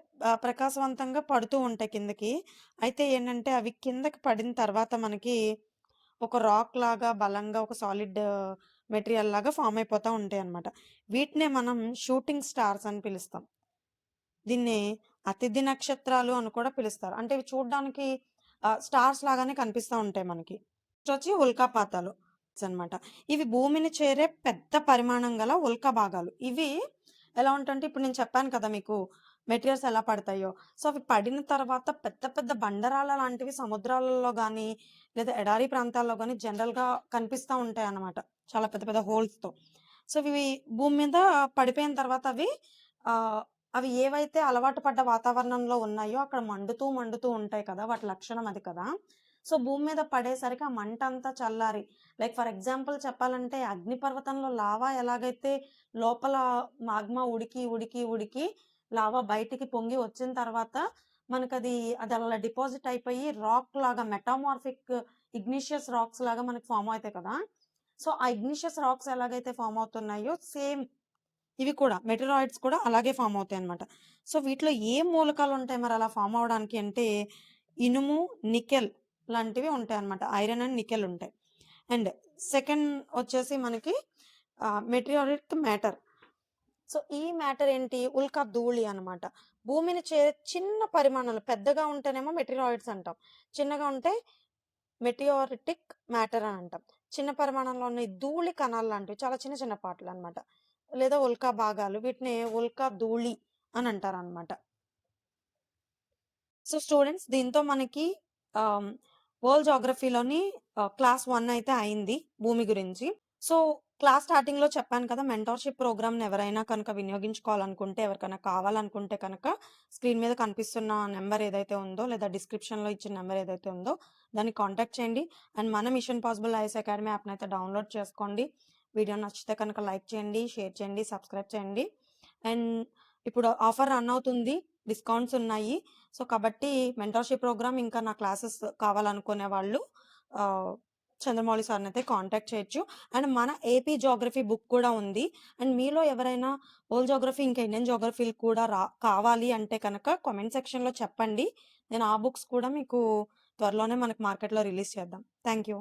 ప్రకాశవంతంగా పడుతూ ఉంటాయి కిందకి. అయితే ఏంటంటే అవి కిందకి పడిన తర్వాత మనకి ఒక రాక్ లాగా బలంగా ఒక సాలిడ్ మెటీరియల్ లాగా ఫార్మ్ అయిపోతా ఉంటాయన్నమాట. వీటినే మనం షూటింగ్ స్టార్స్ అని పిలుస్తాం. దీన్ని అతిథి నక్షత్రాలు అని కూడా పిలుస్తారు. అంటే ఇవి చూడ్డానికి స్టార్స్ లాగానే కనిపిస్తా ఉంటాయి మనకి. నెక్స్ట్ వచ్చి ఉల్కాపాతాలు అన్నమాట. ఇవి భూమిని చేరే పెద్ద పరిమాణం గల ఉల్కా భాగాలు. ఇవి ఎలా ఉంటాయంటే ఇప్పుడు నేను చెప్పాను కదా మీకు మెటీరియల్స్ ఎలా పడతాయో. సో, అవి పడిన తర్వాత పెద్ద పెద్ద బండరాళ్ళ లాంటివి సముద్రాలలో గానీ, లేదా ఎడారి ప్రాంతాల్లో గానీ జనరల్‌గా కనిపిస్తా ఉంటాయన్నమాట. చాలా పెద్ద పెద్ద హోల్స్‌తో. సో, ఇవి భూమి మీద పడిపోయిన తర్వాత ఆహ్, అవి ఏవైతే అలవాటు పడ్డ వాతావరణంలో ఉన్నాయో అక్కడ మండుతూ, మండుతూ ఉంటాయి కదా! వాటి లక్షణం అది కదా! సో, భూమి మీద పడేసరికి ఆ మంటంతా చల్లారి లైక్ ఫర్ ఎగ్జాంపుల్ చెప్పాలంటే అగ్నిపర్వతంలో లావా ఎలాగైతే లోపల మాగ్మా ఉడికి, ఉడికి, ఉడికి లావా బయటికి పొంగి వచ్చిన తర్వాత మనకది అది అలా డిపాజిట్ అయిపోయి రాక్ లాగా మెటామార్ఫిక్ ఇగ్నిషియస్ రాక్స్ లాగా మనకు ఫార్మ్ అవుతాయి కదా! సో, ఆ ఇగ్నిషియస్ రాక్స్ ఎలాగైతే ఫార్మ్ అవుతున్నాయో సేమ్ ఇవి కూడా మెటెరాయిడ్స్ కూడా అలాగే ఫార్మ్ అవుతాయన్నమాట. సో, వీటిలో ఏ మూలకాలు ఉంటాయి మరి అలా ఫార్మ్ అవ్వడానికి అంటే ఇనుము, నికెల్ లాంటివి ఉంటాయన్నమాట. ఐరన్ అండ్ నికెల్ ఉంటాయి. అండ్ సెకండ్ వచ్చేసి మనకి మెటీరియాలిక్ మ్యాటర్. సో, ఈ మ్యాటర్ ఏంటి? ఉల్కా ధూళి అన్నమాట. భూమిని చిన్న పరిమాణంలో పెద్దగా ఉంటేనేమో మెటీరాయిడ్స్ అంటాం. చిన్నగా ఉంటే మెటియోరిటిక్ మ్యాటర్ అని అంటాం. చిన్న పరిమాణంలో ఉన్న ఈ ధూళి కణాలు లాంటివి చాలా చిన్న చిన్న పార్ట్‌లన్నమాట. లేదా ఉల్కా భాగాలు. వీటిని ఉల్కా ధూళి అని అంటారన్నమాట. సో, స్టూడెంట్స్ దీంతో మనకి ఆహ్, వరల్డ్ జియోగ్రఫీలోని క్లాస్ 1 అయితే అయింది భూమి గురించి. సో, క్లాస్ స్టార్టింగ్‌లో చెప్పాను కదా! మెంటార్‌షిప్ ప్రోగ్రామ్‌ని ఎవరైనా కనుక వినియోగించుకోవాలనుకుంటే, ఎవరికైనా కావాలనుకుంటే కనుక స్క్రీన్ మీద కనిపిస్తున్న నంబర్ ఏదైతే ఉందో, లేదా డిస్క్రిప్షన్‌లో ఇచ్చిన నంబర్ ఏదైతే ఉందో దాన్ని కాంటాక్ట్ చేయండి. అండ్ మన మిషన్ పాసిబుల్ ఐఏఎస్ అకాడమీ యాప్‌నైతే డౌన్‌లోడ్ చేసుకోండి. వీడియో నచ్చితే కనుక లైక్ చేయండి, షేర్ చేయండి, సబ్స్క్రైబ్ చేయండి. అండ్ ఇప్పుడు ఆఫర్ రన్ అవుతుంది. డిస్కౌంట్స్ ఉన్నాయి. సో, కాబట్టి మెంటర్‌షిప్ ప్రోగ్రామ్ ఇంకా నా క్లాసెస్ కావాలనుకునే వాళ్ళు ఆహ్, చంద్రమౌళి సార్‌నయితే కాంటాక్ట్ చేయొచ్చు. అండ్ మన ఏపీ జియోగ్రఫీ బుక్ కూడా ఉంది. అండ్ మీలో ఎవరైనా వరల్డ్ జియోగ్రఫీ ఇంకా ఇండియన్ జియోగ్రఫీలు కూడా కావాలి అంటే కనుక కామెంట్ సెక్షన్‌లో చెప్పండి. నేను ఆ బుక్స్ కూడా మీకు త్వరలోనే మనకు మార్కెట్‌లో రిలీజ్ చేద్దాం. Thank you.